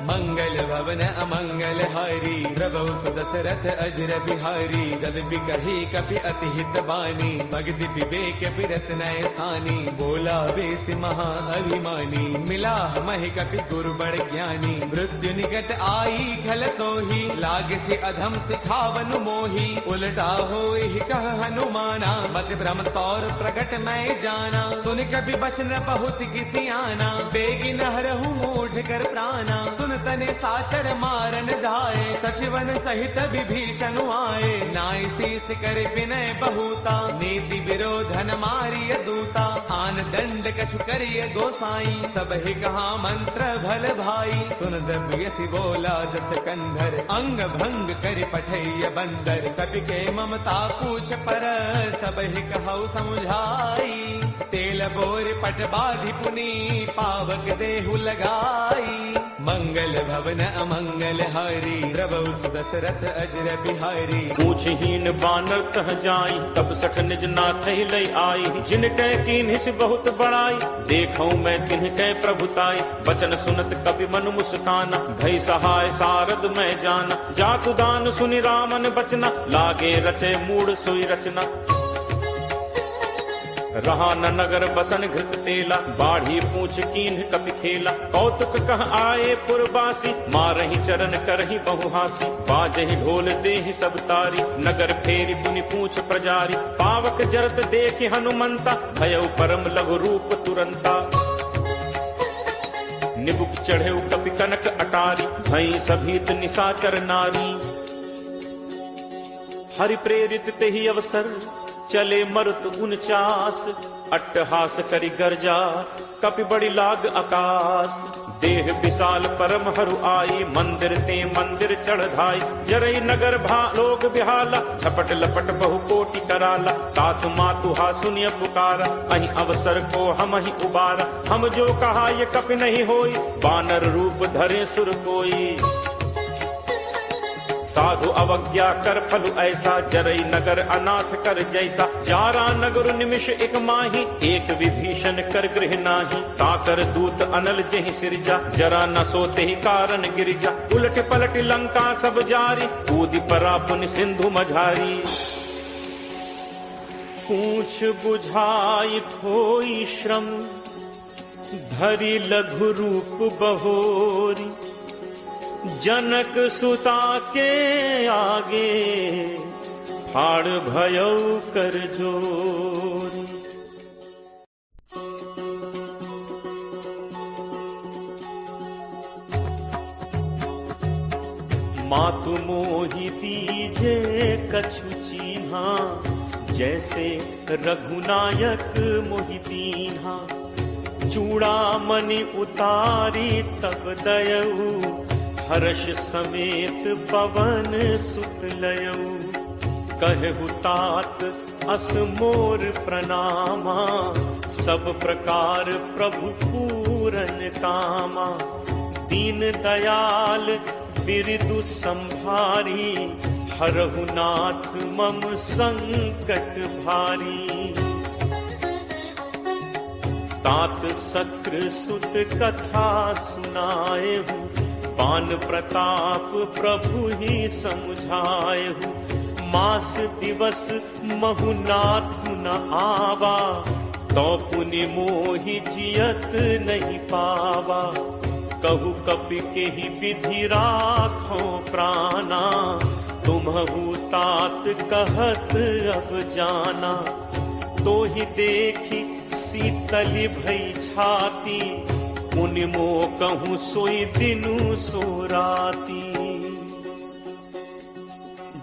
मंगल भवन अमंगल हारी द्रवो सुदशरथ अजर बिहारी जब बिकही कपि अति हित बानी भगति विवेक बिरत नय सानी बोला बेस महा अभिमानी मिला महि कपि गुरु बड़ ज्ञानी मृत्यु निकट आई खल तो ही लाग से अधम सिखावन मोही उलटा हो कह हनुमाना मत भ्रम तौर प्रकट मैं जाना सुन कभी बचन बहुत किसी आना बेगी नहरहु मूढ़ कर प्राणा सुन तने साचर मारन धाये सचिवन सहित विभीषण आए नाय शीस कर विनय बहुता नीति विरोधन मारिय दूता आन दंड कछु करिय गोसाई सब ही कहा मंत्र भल भाई सुन दबियसि बोला दस कंधर अंग भंग कर पठैय बंदर कपि के ममता पूछ पर सब ही कहु समुझाई तेल बोर पट बाधि पुनी पावक देहु लगाई मंगल भवन अमंगल हारी द्रवो सुदशरथ अजर बिहारी पूछहीन बानर कह जाई तब सठ निज नाथ लई आई जिन कह कीन्हि से बहुत बड़ाई देखूं मैं तिन्ह कह प्रभुताई बचन सुनत कपि मन मुस्काना भई सहाय सारद मैं जाना जातु दान सुनि रामन बचना लागे रचे मूड सोई रचना रहा न नगर बसन घृत तेला बाढ़ी पूछ कीन्ह कपि खेला कौतुक कह आए पुरबासी मारहि चरण करहि बहुहासी बाजहि ढोल देहि सब तारी नगर फेरी पुनि पूछ प्रजारी पावक जरत देखि हनुमंता भयउ परम लघु रूप तुरंता निबुक चढ़े कपि कनक अटारी भई सभीत निशाचर नारी हरि प्रेरित तेहि अवसर चले मरुत 49 अट्टहास करि गर्जा कपि बड़ी लाग आकाश देह विशाल परम हरु आई मंदिर ते मंदिर चढ़ाई जरई नगर लोग बिहाला झपट लपट बहु कोटि कराला तात मातु हा सुनिय पुकारा अहि अवसर को हम ही उबारा हम जो कहा ये कपि नहीं होई बानर रूप धरे सुर कोई साधु अवज्ञा कर फल ऐसा जरई नगर अनाथ कर जैसा जारा नगर निमिष एक माही एक विभीषण कर गृह नाही ताकर दूत अनल जहि सिरजा जरा न सोते ही कारण गिरिजा उलट पलट लंका सब जारी कूदि परा पुनि सिंधु मझारी पूछ बुझाई खोई श्रम धरि लघु रूप बहोरी जनक सुता के आगे फाड़ भयउ कर जोरी मातु मोहि दीजे कछु चीन्हा, जैसे रघुनायक मोहि दीन्हा। चूड़ामणि उतारी तब दयऊ, हर्ष समेत पवन सुत लयऊ। कहु तात अस मोर प्रणामा, सब प्रकार प्रभु पूरन कामा। दीन दयाल बिरदु संभारी, हरहु नाथ मम संकट भारी। तात सक्र सुत कथा सुनाएहु, पान प्रताप प्रभु ही समझाएहु। मास दिवस महु नाथ न आवा, तो पुनि मोहि जियत नहीं पावा। कहु कपि के ही विधि राखो प्राणा, तुम्हु तात कहत अब जाना। तो ही देखी शीतली भई छाती, मुनि मो कहूँ सोई दिनु सो राती।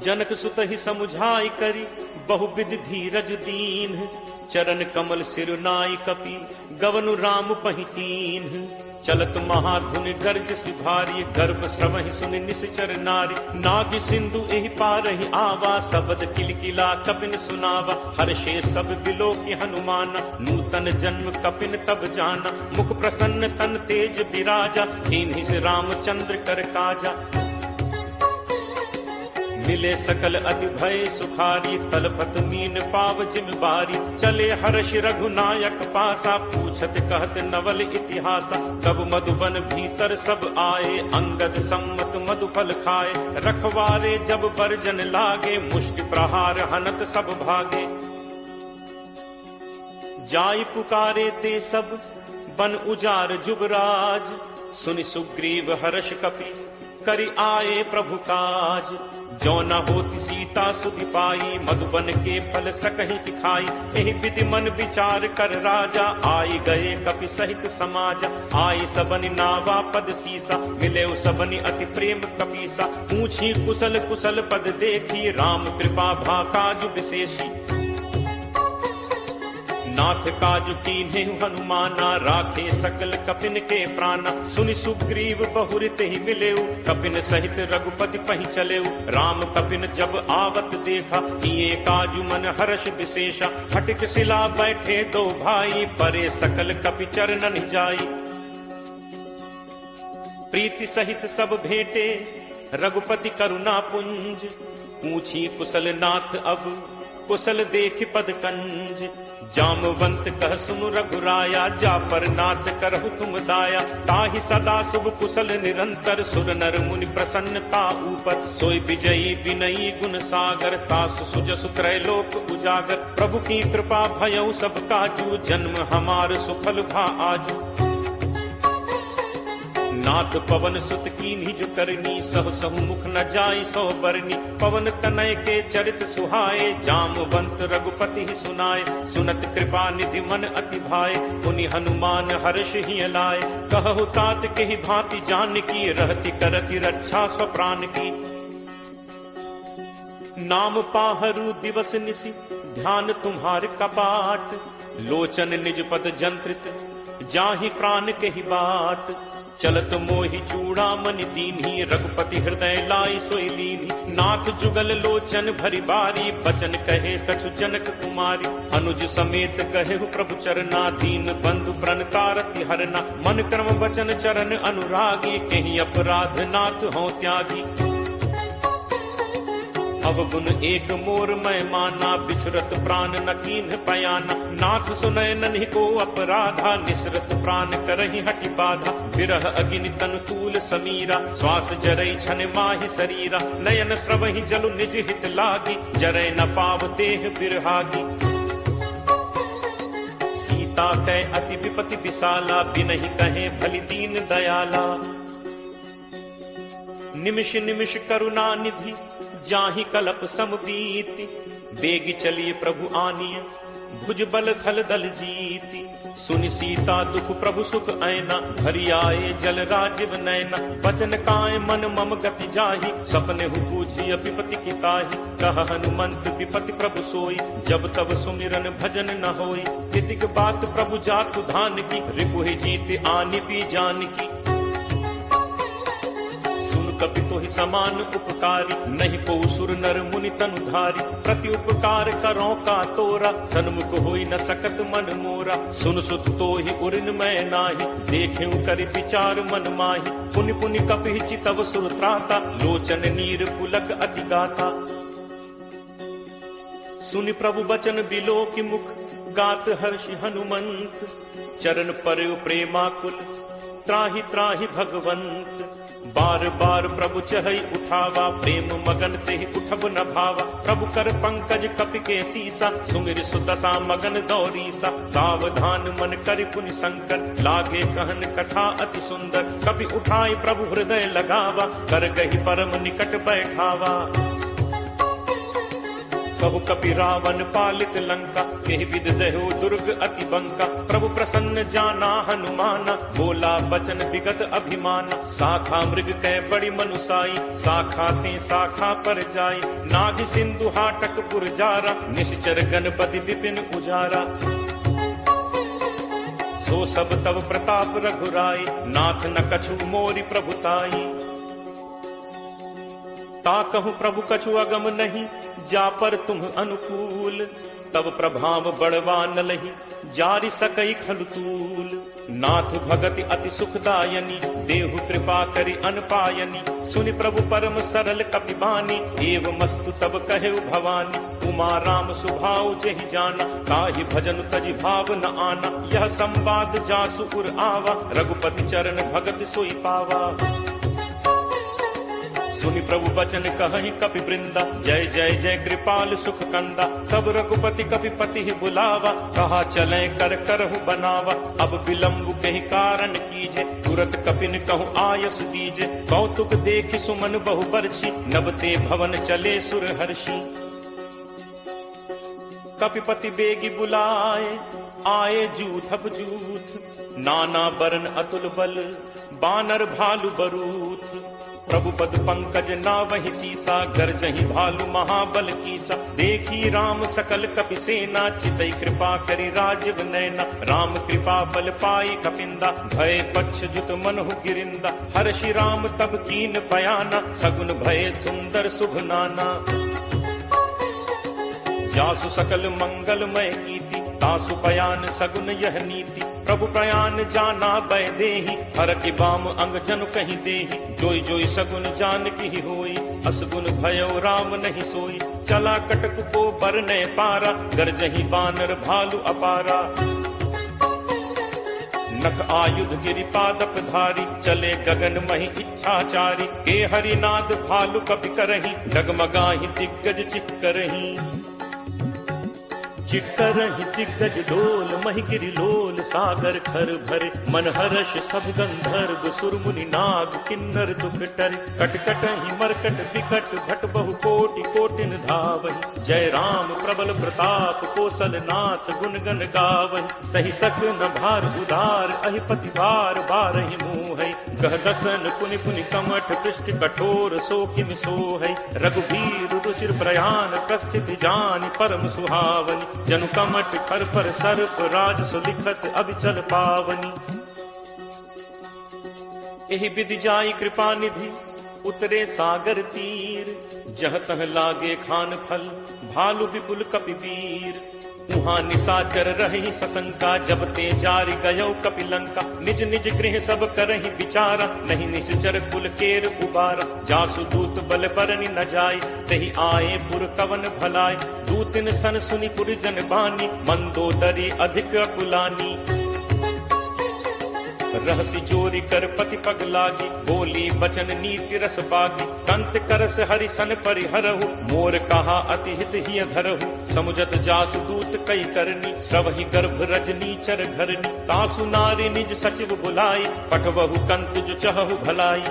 जनक सुत ही समुझाई करी, बहुविध धीरज दीन। चरण कमल सिरुनाई कपि, गवनु राम पहितीन। चलत महाधुनि गर्ज सिभारी, गर्भ श्रवहि सुनि निश्चर नारी। नाग सिंधु एहि पारहि आवा, सबद किलकिला कपिन सुनावा। हर्षे सब बिलो की हनुमान, नूतन जन्म कपिन तब जाना। मुख प्रसन्न तन तेज विराजा, दीन्हि से रामचंद्र कर काजा। मिले सकल अति भय सुखारी, तलपत मीन पाव जिम बारी। चले हर्ष रघुनायक पासा, पूछत कहत नवल इतिहासा। तब मधुबन भीतर सब आए, अंगद सम्मत मधुफल खाए। रखवारे जब बरजन लागे, मुष्टि प्रहार हनत सब भागे। जाई पुकारे ते सब बन उजार जुबराज, सुनि सुग्रीव हर्ष कपि करि आए प्रभु काज। जो न होती सीता सुधि पाई, मधुबन के फल सकहि दिखाई। एहि विधि मन विचार कर राजा, आई गए कपि सहित समाजा। आई सबनि नावा पद सीसा, मिले सबनि अति प्रेम कपीसा। पूछी कुशल कुशल पद देखी, राम कृपा भा काजु विशेषी। नाथ काजु कीन्हे हनुमाना, राखे सकल कपिन के प्राणा। सुनि सुग्रीव बहुरित ही मिलेऊ, कपिन सहित रघुपति पहि चलेऊ। राम कपिन जब आवत देखा, किए काजु मन हर्ष विशेषा। हटिक शिला बैठे दो भाई, परे सकल कपि चरणन जाई। प्रीति सहित सब भेंटे, रघुपति करुणा पुंज। पूछी कुशल नाथ अब, कुशल देख पद कंज। जामवंत कह सुनु रघुराया, जा पर नाथ करहु तुम दाया। ताहि सदा शुभ कुशल निरंतर, सुर नर मुनि प्रसन्नता ऊपर। सोई विजयी विनयी गुण सागर, तासु सुजसु त्रैलोक उजागर। प्रभु की कृपा भयउ सब काजू, जन्म हमार सुफल भा आजू। नाथ पवन सुत कीन्ही जो करनी, सहु सहु मुख न जाई सो बरनी। पवन तनय के चरित सुहाए, जामवंत रघुपति ही सुनाए। सुनत कृपा निधि मन अति भाए, पुनि हनुमान हर्ष ही लाए। कहु तात के ही भांति जान की, रहति करति रक्षा स्व प्राण की। नाम पाहरु दिवस निसी, ध्यान तुम्हार कपाट। लोचन निज पद जंत्रित, जाहि प्राण के ही बाट। चलत मोहि चूड़ामणि दीन्ही, रघुपति हृदय लाई सोई लीन्ही। नाथ जुगल लोचन भरी बारी, बचन कहे कछु जनक कुमारी। अनुज समेत कहेहु प्रभु चरना, दीन बंधु प्रणकारति हरना। मन क्रम वचन चरण अनुरागी, कहीं अपराध नाथ हो त्यागी। अवगुण एक मोर मैं माना, बिछुरत प्राण न कीन्ह पयाना। नाथ सुनय नन्हि को अपराधा, निसरत प्राण करहि हटि बाधा। विरह अग्नि तनु तूल समीरा, श्वास जरई छन माहि शरीरा। नयन स्रवहि जलु निज हित लागी, जरय न पाव देह बिरहागी। सीता कै अति विपति विशाला, बिनहि कहे भलि दीन दयाला। निमिष निमिष करुणा निधि, जाहि कलप समबीति। बेगी चलिए प्रभु आनिय, भुज बल खल दल जीती, सुनि सीता दुख प्रभु सुख ऐना, भरी आए जल राजीव नैना, बचन काय मन मम गति जाहि, सपने हु पूजिय विपति की ताहि, कह हनुमंत विपति प्रभु सोई, जब तब सुमिरन भजन न होई, तितिक बात प्रभु जातु धान की, रिपुहि जीत आनि पी जान की, कपि तो ही समान उपकारी, नहीं को सुर नर मुनि तनुधारी, प्रति उपकार करो का तोरा, सन्मुख होई न सकत मन मोरा, सुन सुत तो ही उरिन मैं नाही, देखें करि विचार मन माही, पुनि पुनि कपि चितव सुर त्राता, लोचन नीर पुलक अति गाथा, सुनि प्रभु बचन बिलो की मुख, गात हर्षि हनुमंत, चरण पर प्रेमाकुल, त्राहि त्राहि भगवंत, बार बार प्रभु चहई उठावा, प्रेम मगन तेहि उठब न भावा, प्रभु कर पंकज कपि के सीसा, सुमिर सुदशा मगन दौरीसा, सावधान मन करि पुनि शंकर, लागे कहन कथा अति सुंदर, कपि उठाई प्रभु हृदय लगावा, कर गहि परम निकट बैठावा, कहु कपि रावण पालित लंका, केहि विद देहु दुर्ग अति बंका, प्रभु प्रसन्न जाना हनुमाना, बोला बचन विगत अभिमाना, शाखा मृग कै बड़ी मनुसाई, शाखा ते शाखा पर जाई, नाग सिंधु हाटक पुरजारा, निश्चर गणपति विपिन उजारा, सो सब तब प्रताप रघुराई, नाथ न कछु मोरि प्रभुताई, ता कहूँ प्रभु कछु अगम नहीं, जा पर तुम अनुकूल, तब प्रभाव बड़वा न लही, जारि सकई खलुतूल, नाथ भगति अति सुखदायनी, देहु कृपा करि अनपायनी, सुनि प्रभु परम सरल कपिबानी, एव मस्तु तब कहे भवानी, उमा राम सुभाव जहि जाना, ताहि भजन तजि भाव न आना, यह संवाद जासु उर आवा, रघुपति चरण भगत सोई पावा, सुनि प्रभु बचन कहि कपि वृंदा, जय जय जय कृपाल सुख कंदा, तब रघुपति कपिपति ही बुलावा, कहा चले कर करहु बनावा, अब विलंब कहि कारण कीजे, तुरत कपिन कहु आयस दीजे, कौतुक देखि सुमन बहु बरछी, नबते भवन चले सुर हर्षि, कपिपति बेगी बुलाए, आए जूथब जूथ, नाना बरन अतुल बल, बानर भालु बरूथ, प्रभु पद पंकज नावहि सीसा, गर्जहि भालु महाबल कीसा, देखी राम सकल कपि सेना, चितई कृपा करि राजीव नैना, राम कृपा बल पाई कपिंदा, भय पक्ष जुत मनहु गिरिंदा, हर्षि राम तब कीन पयाना, सगुन भय सुंदर शुभ नाना, जासु सकल मंगलमय कीर्ति, तासु पयान सगुन यह नीति, प्रभु प्रयान जाना बै देहि, हर की बाम अंग जनु कहीं देहि, जोई जोई सगुन जान की होई, असगुन भयो राम नहीं सोई, चला कटक को बरने पारा, गरजहि बानर भालु अपारा, नख आयुध गिरि पादप धारी, चले गगन महि इच्छाचारी, के हरिनाद भालु कपि करहि, डगमगाहि दिग्गज चिक्करहि, चिट्करहि दिग्गज डोल, महि गिरि लोल, सागर खर भरे, मन हर्ष सब गंधर्व, सुर मुनि नाग किन्नर दुख टरे, कटकटहि मरकट विकट, भट बहु कोटि कोटिन धावहि, जय राम प्रबल प्रताप, कौशल नाथ गुण गण गावहि, सही सक न भार उदार, अहिपति बार बारहि मुहै, गह दसन पुनि पुनि कमठ, पृष्ठ कठोर सो किम सोहै, रघुबीर रुचिर प्रयाण, प्रस्थिति जानि परम सुहावनि, जनु कमट खर पर सर्प, राज सुलिखत अभिचल पावनी, एहि विधि जाई कृपा निधि, उतरे सागर तीर, जह तह लागे खान फल, भालु विपुल कपि वीर, उहाँ निशाचर रही सशंका, जब ते जारि गयो कपिलंका, निज निज गृह सब करहि विचारा, नहीं निश्चर कुल केर उबारा, जासु दूत बल बरनि न जाय, तहि आए पुर कवन भलाय, दूतिन सन सुनि पुर जन बानी, मंदोदरी अधिक अकुलानी, रहसी चोरी कर पति पग लागी, बोली बचन नीति रस पागी, कंत करस हरिसन परिहरहु, मोर कहा अति हित हिय धरहु, समुझत जासु दूत कई करनी, श्रवहि गर्भ रजनी चर घरनी, तासु नारी निज सचिव बुलाई, पठवहु कंत जो चहु भलाई,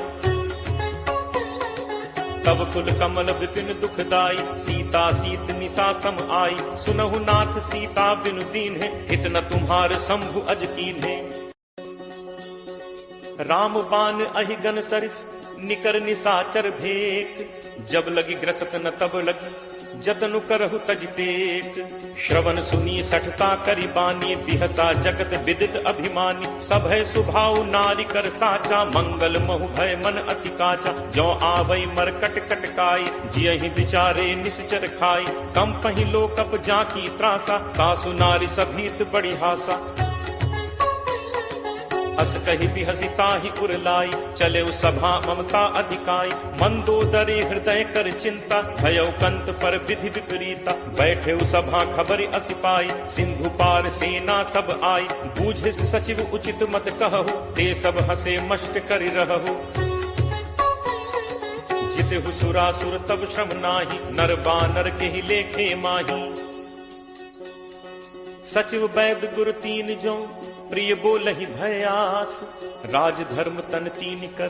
तब कुल कमल विपिन दुखदाई, सीता सीत निशा सम आई। सुनहु नाथ सीता बिनु दीन है, इतना तुम्हार शंभु अज कीन है। राम बान अहिगन सरिस, निकर निशाचर भेक। जब लगी ग्रसत न तब लगी, जतनु करहु तज टेक। श्रवण सुनी सठता करी बानी, बिहसा जगत विदित अभिमानी। सब है सुभाव नारी कर साचा, मंगल महु भय मन अति काचा। जो आवई मर कट कटकाई, जियहि विचारे निश्चर खाई। कम पही लोकप जाकी त्रासा, तासु नारी सभीत बड़ी हासा। अस कही बिहसी ताहि उरलाई, चले सभा ममता अधिकाई। मंदोदरी हृदय कर चिंता, भयउ कंत पर विधि विपरीता। बैठे सभा खबर असि पाई, सिंधु पार सेना सब आई। बूझिस सचिव उचित मत कहु, ते सब हसे मष्ट करि रहु। जितहु सुरासुर तब श्रम नाही, नर बानर केहि लेखे माही। सचिव वैद गुरु तीन जो, प्रिय बोलहि भयास। राज धर्म तन तीन कर,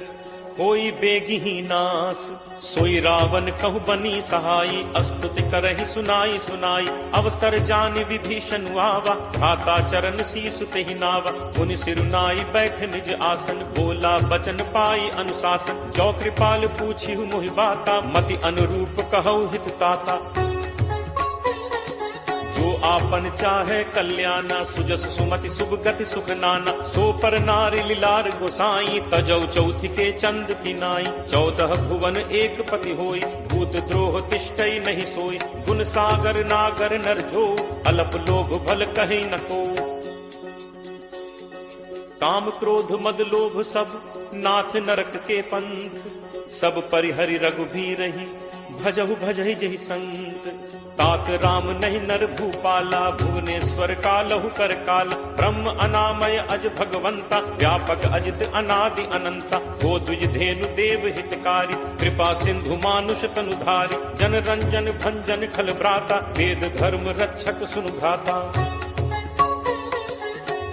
कोई बेगी ही नास। सोई रावण कहु बनी सहाई, अस्तुति करहि सुनाई सुनाई। अवसर जान विभीषण आवा, भ्राता चरण शीस तेहि नावा। मुनि सिरुनाई बैठ निज आसन, बोला बचन पाई अनुशासन। जो कृपाल पूछिहु मोहि बाता, मति अनुरूप कहु हित ताता। जो आपन चाहे कल्याणा, सुजस सुमति शुभ गति सुख नाना। सो पर नारी लीलार गोसाई, तजौ चौथि के चंद की नाई। 14 भुवन एक पति होई, भूत द्रोह तिष्ठई नहीं सोई। गुण सागर नागर नर जो, अलप लोभ भल कहीं न को। काम क्रोध मद लोभ सब, नाथ नरक के पंथ। सब परिहरि रघुबीरहि, भजहु भजहि जहि संत। तात राम नहीं नर भूपाला, भुवनेश्वर कालहु कर काल। ब्रह्म अनामय अज भगवंता, व्यापक अजित अनादि अनंता। गो द्विज धेनु देव हितकारी, कृपा सिंधु मानुष तनुधारी। जन रंजन भंजन खल भ्राता, वेद धर्म रक्षक सुनु भ्राता।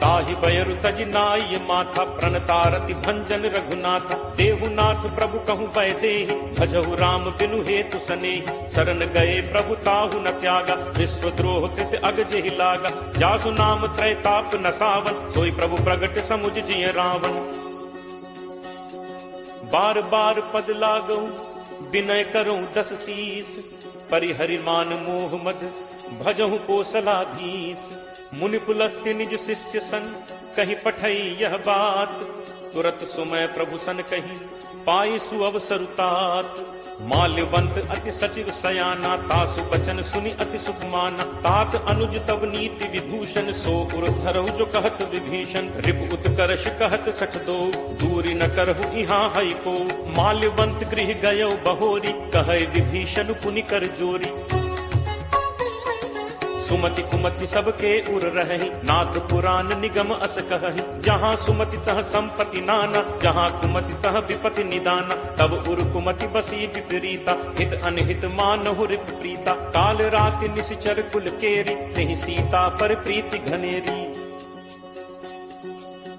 ताहि बयरु तज नाई माथा, प्रणतारति भंजन रघुनाथा। देहुनाथ प्रभु कहु बैदेहि, भजहु राम बिनु हेतु सनेहि। शरण गए प्रभु ताहु न त्यागा, विश्वद्रोह कृत अग जेहि लागा। जासु नाम त्रैताप न सावन, सोई प्रभु प्रगट समुझ जिय रावण। बार बार पद लागऊ, विनय करऊं 10 शीस। परिहरि मान मोह मद, भजहु कोसलाधीश। मुनि पुलस्त्य निज शिष्य सन, कहीं पठई यह बात। तुरत सुमय प्रभु सन कही, पाई सुअवसर तात। माल्यवंत अति सचिव सयाना, तासु बचन सुनि अति सुख माना। तात अनुज तब नीति विभूषण, सो उर धरहु जो कहत विभीषण। रिप उत्कर्ष कहत सठ दो, दूरी न करहु इहाँ हई को। माल्यवंत गृह गयो बहोरी, कहे विभीषण पुनि कर जोरी। सुमति कुमति सबके उर रहहि, नाथ पुराण निगम अस कहहि। जहाँ सुमति तह संपत्ति नाना, जहाँ कुमति तह विपति निदाना। तब उर कुमति बसी विपरीता, हित अनहित मानहु रिप प्रीता। काल राति निशिचर कुल केरी, तेहि सीता पर प्रीति घनेरी।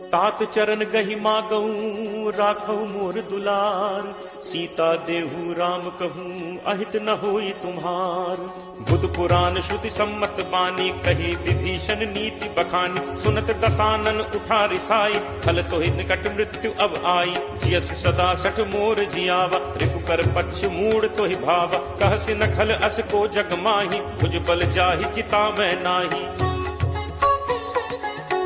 तात चरण गहि मागऊं, राखऊ मोर दुलार। सीता देहु राम कहूँ, अहित न होई तुम्हार। बुध पुराण श्रुति सम्मत बानी, कही विभीषण नीति बखानी। सुनत दसानन उठा रिसाई, फल तो ही निकट मृत्यु अब आई। यस सदा सठ मोर जियावा, रिपु कर पक्ष मूड तो ही भावा। कहसि न खल अस को जग माही, भुज बल जाहि चिता मैं नाही।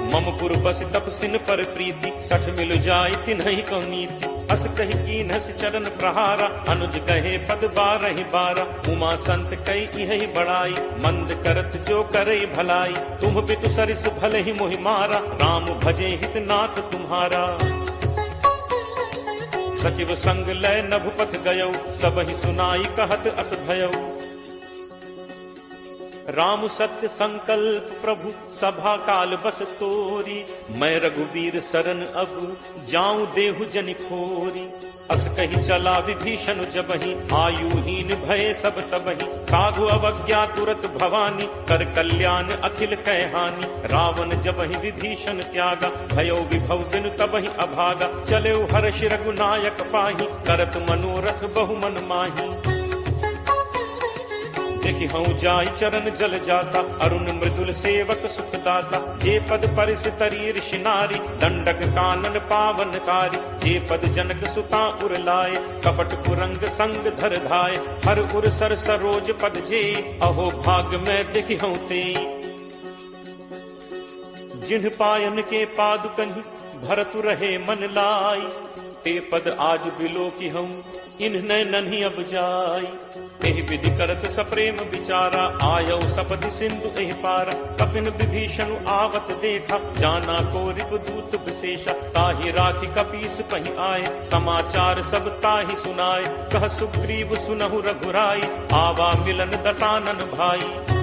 मम पुर बस तपसिन पर प्रीति, सठ मिल जाय तिन्हि को नीति। अस कहि कीन्हस चरण प्रहारा, अनुज कहे पद बारहि बारा। उमा संत कई इहि बड़ाई, मंद करत जो करई भलाई। तुम पितु सरिस भले ही मोहि मारा, राम भजे हित नाथ तुम्हारा। सचिव संग लय नभुपथ गयो, सबहि सुनाई कहत अस भयो। राम सत्य संकल्प प्रभु सभा काल बस तोरी, मैं रघुवीर शरण अब जाऊं देहु जनि खोरी। अस कही चला विभीषण जबहि, आयुहीन भय सब तबहि, साधु अवज्ञा तुरत भवानी, कर कल्याण अखिल कह हानि। रावण जबहि विभीषण त्यागा, भयो विभव बिनु तबहि अभागा, चले हर्ष रघुनायक पाहि, करत मनोरथ बहु मन माही। देखि हूँ जाय चरण जल जाता, अरुण मृदुल सेवक सुखदाता, जे पद परिस तरी ऋषि नारी, दंडक कानन पावनकारी, जे पद जनक सुता उर लाए, कपट कुरंग संग धर धाय, हर उर सर सरोज पद जे, अहो भाग में देखि हूँ ते। जिन्ह पायन के पादुकहि भरतु रहे मन लाई, ते पद आज बिलो की हूँ इन्ह नन्ही अब जाई। एहि विधि करत सप्रेम विचारा, आयौ सपदि सिंधु एहि पारा, कपिन विभीषण आवत देखा, जाना को रिपुदूत विशेषा, ताहि राखि कपीस पहि आए, समाचार सब ताहि सुनाए, कह सुग्रीव सुनहु रघुराई, आवा मिलन दसानन भाई।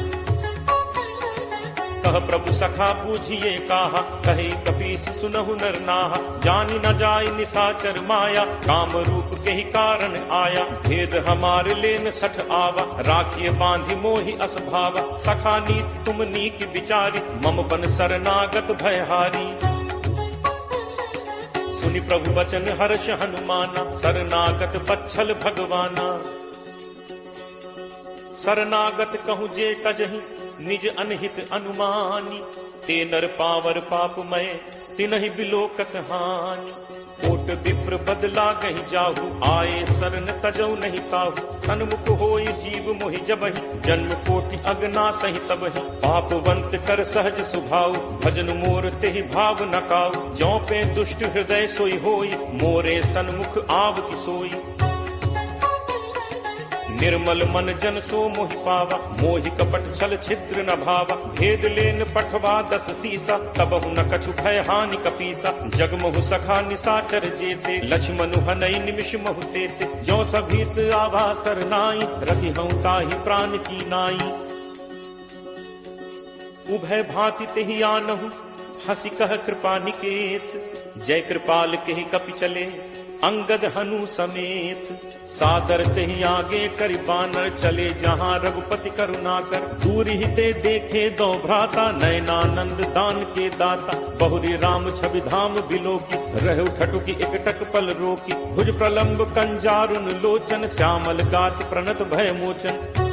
कह प्रभु सखा पूछिए काहा, कहे कपीस सुनहु नर नाहा, जानि न जाय निसाचर माया, काम रूप के ही कारण आया, भेद हमार लेन सठ आवा, राखिए बांधि मोहि असभावा, सखा नीत तुम नीक विचारी, मम बन शरणागत भयहारी। सुनि प्रभु वचन हर्ष हनुमाना, शरणागत बच्छल भगवाना। शरणागत कहूँ जे कजहि, निज अनहित अनुमानी, ते नर पावर पापमय, तिनहि बिलोकत हानि। कोट विप्र बदला गहि जाहु, आए शरण तजौ नहीं ताहु, सन्मुख होई जीव मोहि जबहि, जन्म कोटि अगना सहि तबहि, पापवंत कर सहज सुभाउ, भजन मोर तेहि भाव न काउ, ज्यों पे दुष्ट हृदय सोई होई, मोरे सन्मुख आव की सोई। निर्मल मन जन सो मोहि पावा, मोहि कपट छल छिद्र न भावा, भेद लेन पठवा दस सीसा, तबहु न कछु भय हानि कपीसा, जगमहु सखा निसाचर जेते, लक्ष्मणु हनई निमिष महु तेते, ज्यों सभीत आवा सरनाई, रखि हूँ ताहि प्राण की नाई। उभय भांति तेहि आनहु, हंसी कह कृपा निकेत, जय कृपाल केहि कपि चले, अंगद हनु समेत। सादर तेहि आगे करि बानर, चले जहाँ रघुपति करुणाकर, दूर ही ते देखे दो भ्राता, नयनानंद दान के दाता, बहुरी राम छवि धाम बिलोकी, रहु ठटुकी एकटक पल रोकी, भुज प्रलंब कंजारुन लोचन, श्यामल गात प्रणत भय मोचन।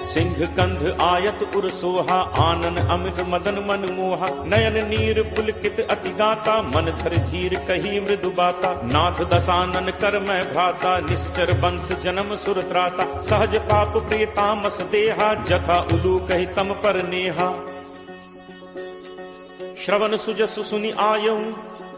सिंह कंध आयत उर सोहा, आनन अमित मदन मन मोहा, नयन नीर पुलकित अति गाता, मन धर धीर कही मृदु बाता, नाथ दसानन कर मैं भ्राता, निश्चर वंश जन्म सुर त्राता, सहज पाप प्रिय तामस देहा, जथा उलू कही तम पर नेहा। श्रवण सुजसु सुनि आयऊ,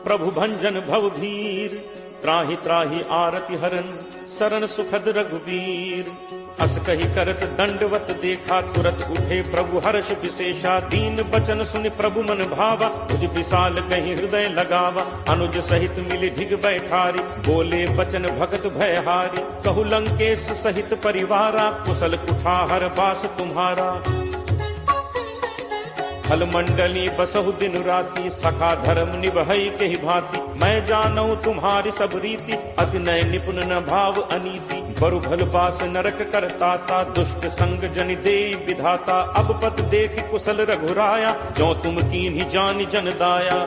प्रभु भंजन भव भीर, त्राहि त्राहि आरति हरन, शरण सुखद रघुवीर। अस कही करत दंडवत देखा, तुरत उठे प्रभु हर्ष विशेषा, दीन बचन सुनि प्रभु मन भावा, तुझ विशाल कहीं हृदय लगावा, अनुज सहित मिली ढिग बैठारी, बोले बचन भगत भयहारी, कहु लंकेश सहित परिवारा, कुशल कुठार बास तुम्हारा। फल मंडली बसहु दिन राति, सखा धर्म निभई के ही भांति, मैं जानऊ तुम्हारी सब रीति, अति नय निपुण न भाव अनीति, बरु भल बास नरक करताता, दुष्ट संग जनि देई विधाता, अब पत देख कुशल रघुराया, जो तुम कीन्ही जानि जन दाया।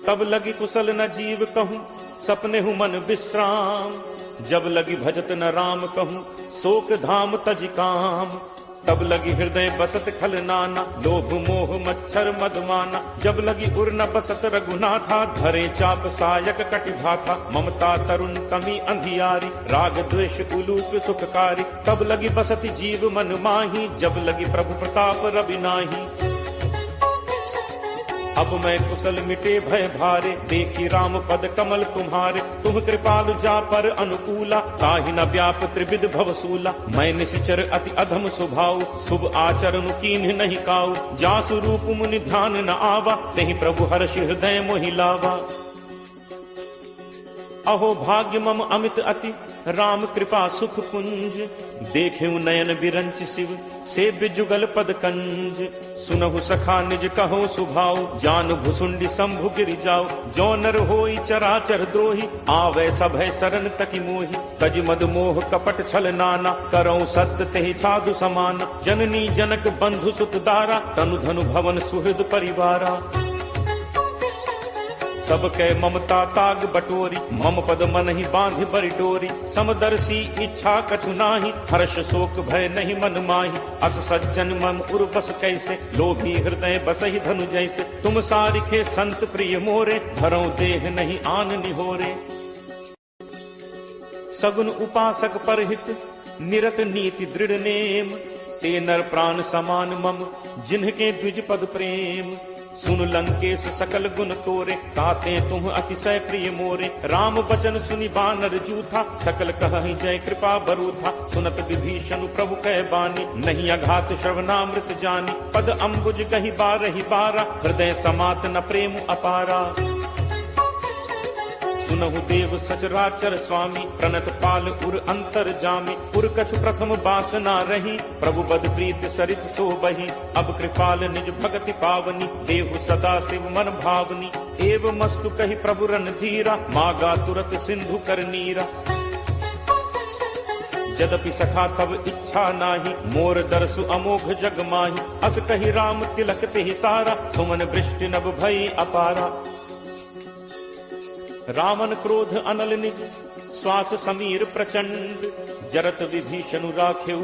तब लगी कुशल न जीव कहूँ, सपने हूँ मन विश्राम, जब लगी भजत न राम कहूँ, शोक धाम तज काम। तब लगी हृदय बसत खल नाना, लोभ मोह मच्छर मदमाना, जब लगी उर न बसत रघुनाथा, धरे चाप सायक कटिभाथा, ममता तरुण कमी अंधियारी, राग द्वेष उलूक सुखकारी, तब लगी बसत जीव मन माही, जब लगी प्रभु प्रताप रवि नाही। अब मैं कुशल मिटे भय भारे, देखी राम पद कमल तुम्हारे, तुम कृपालु जा पर अनुकूला, ताहि न व्याप त्रिविध भवसूला, मैं निश्चर अति अधम स्वभाव, शुभ आचरण कीन्ह नहीं काऊ, जासु रूप मुनि ध्यान न आवा, तेहि प्रभु हर्ष हृदय मोहि लावा। अहो भाग्य मम अमित अति, राम कृपा सुख पुंज, देखे नयन बिरंच शिव, सेव्य जुगल पद कंज। सुनहु सखा निज कहो सुभाव, जान भुसुंडी शंभु गिरि जाओ। जो नर होई चराचर द्रोही, आवे सभय सरन तकी मोही। तज मद मोह कपट छल नाना, करौ सत्य तेहि साधु समान। जननी जनक बंधु सुत दारा, तनु धनु भवन सुहृद परिवारा। सब कै ममता ताग बटोरी, मम पद मन ही बांधि बरि डोरी। समदर्शी इच्छा कछु नाही, हर्ष शोक भय नहीं मन माही। अस सज्जन मम उर बस कैसे, लोभी हृदय बसहि धनु जैसे। तुम सारिखे संत प्रिय मोरे, धरौ देह नहीं आन निहोरे। सगुन उपासक परहित, निरत नीति दृढ़ नेम। ते नर प्राण समान मम, जिन्हके द्विज पद प्रेम। सुन लंकेश सकल गुण तोरे, ताते तुम अतिशय प्रिय मोरे। राम बचन सुनि बानर जूथा, सकल कहहि जय कृपा बरूथा। सुनत विभीषण प्रभु कह बानी, नहीं अघात श्रवणामृत जानी। पद अम्बुज कहि बारहि बारा, हृदय समात न प्रेम अपारा। सुनहु देव सचराचर स्वामी, प्रणत पाल उर अंतर जामी। उर कछु प्रथम बासना रही, प्रभु बद प्रीत सरित सो बही। अब कृपाल निज भगति पावनी, देहु सदा शिव मन भावनी। एव मस्तु कहि प्रभु रन धीरा, मागा तुरत सिंधु कर नीरा। यद्यपि सखा तब इच्छा नाही, मोर दर्शु अमोघ जग माही। अस कहि राम तिलक तेहि सारा, सुमन वृष्टि नभ भई अपारा। रावण क्रोध अनल निज, श्वास समीर प्रचंड। जरत विभीषण राखेउ,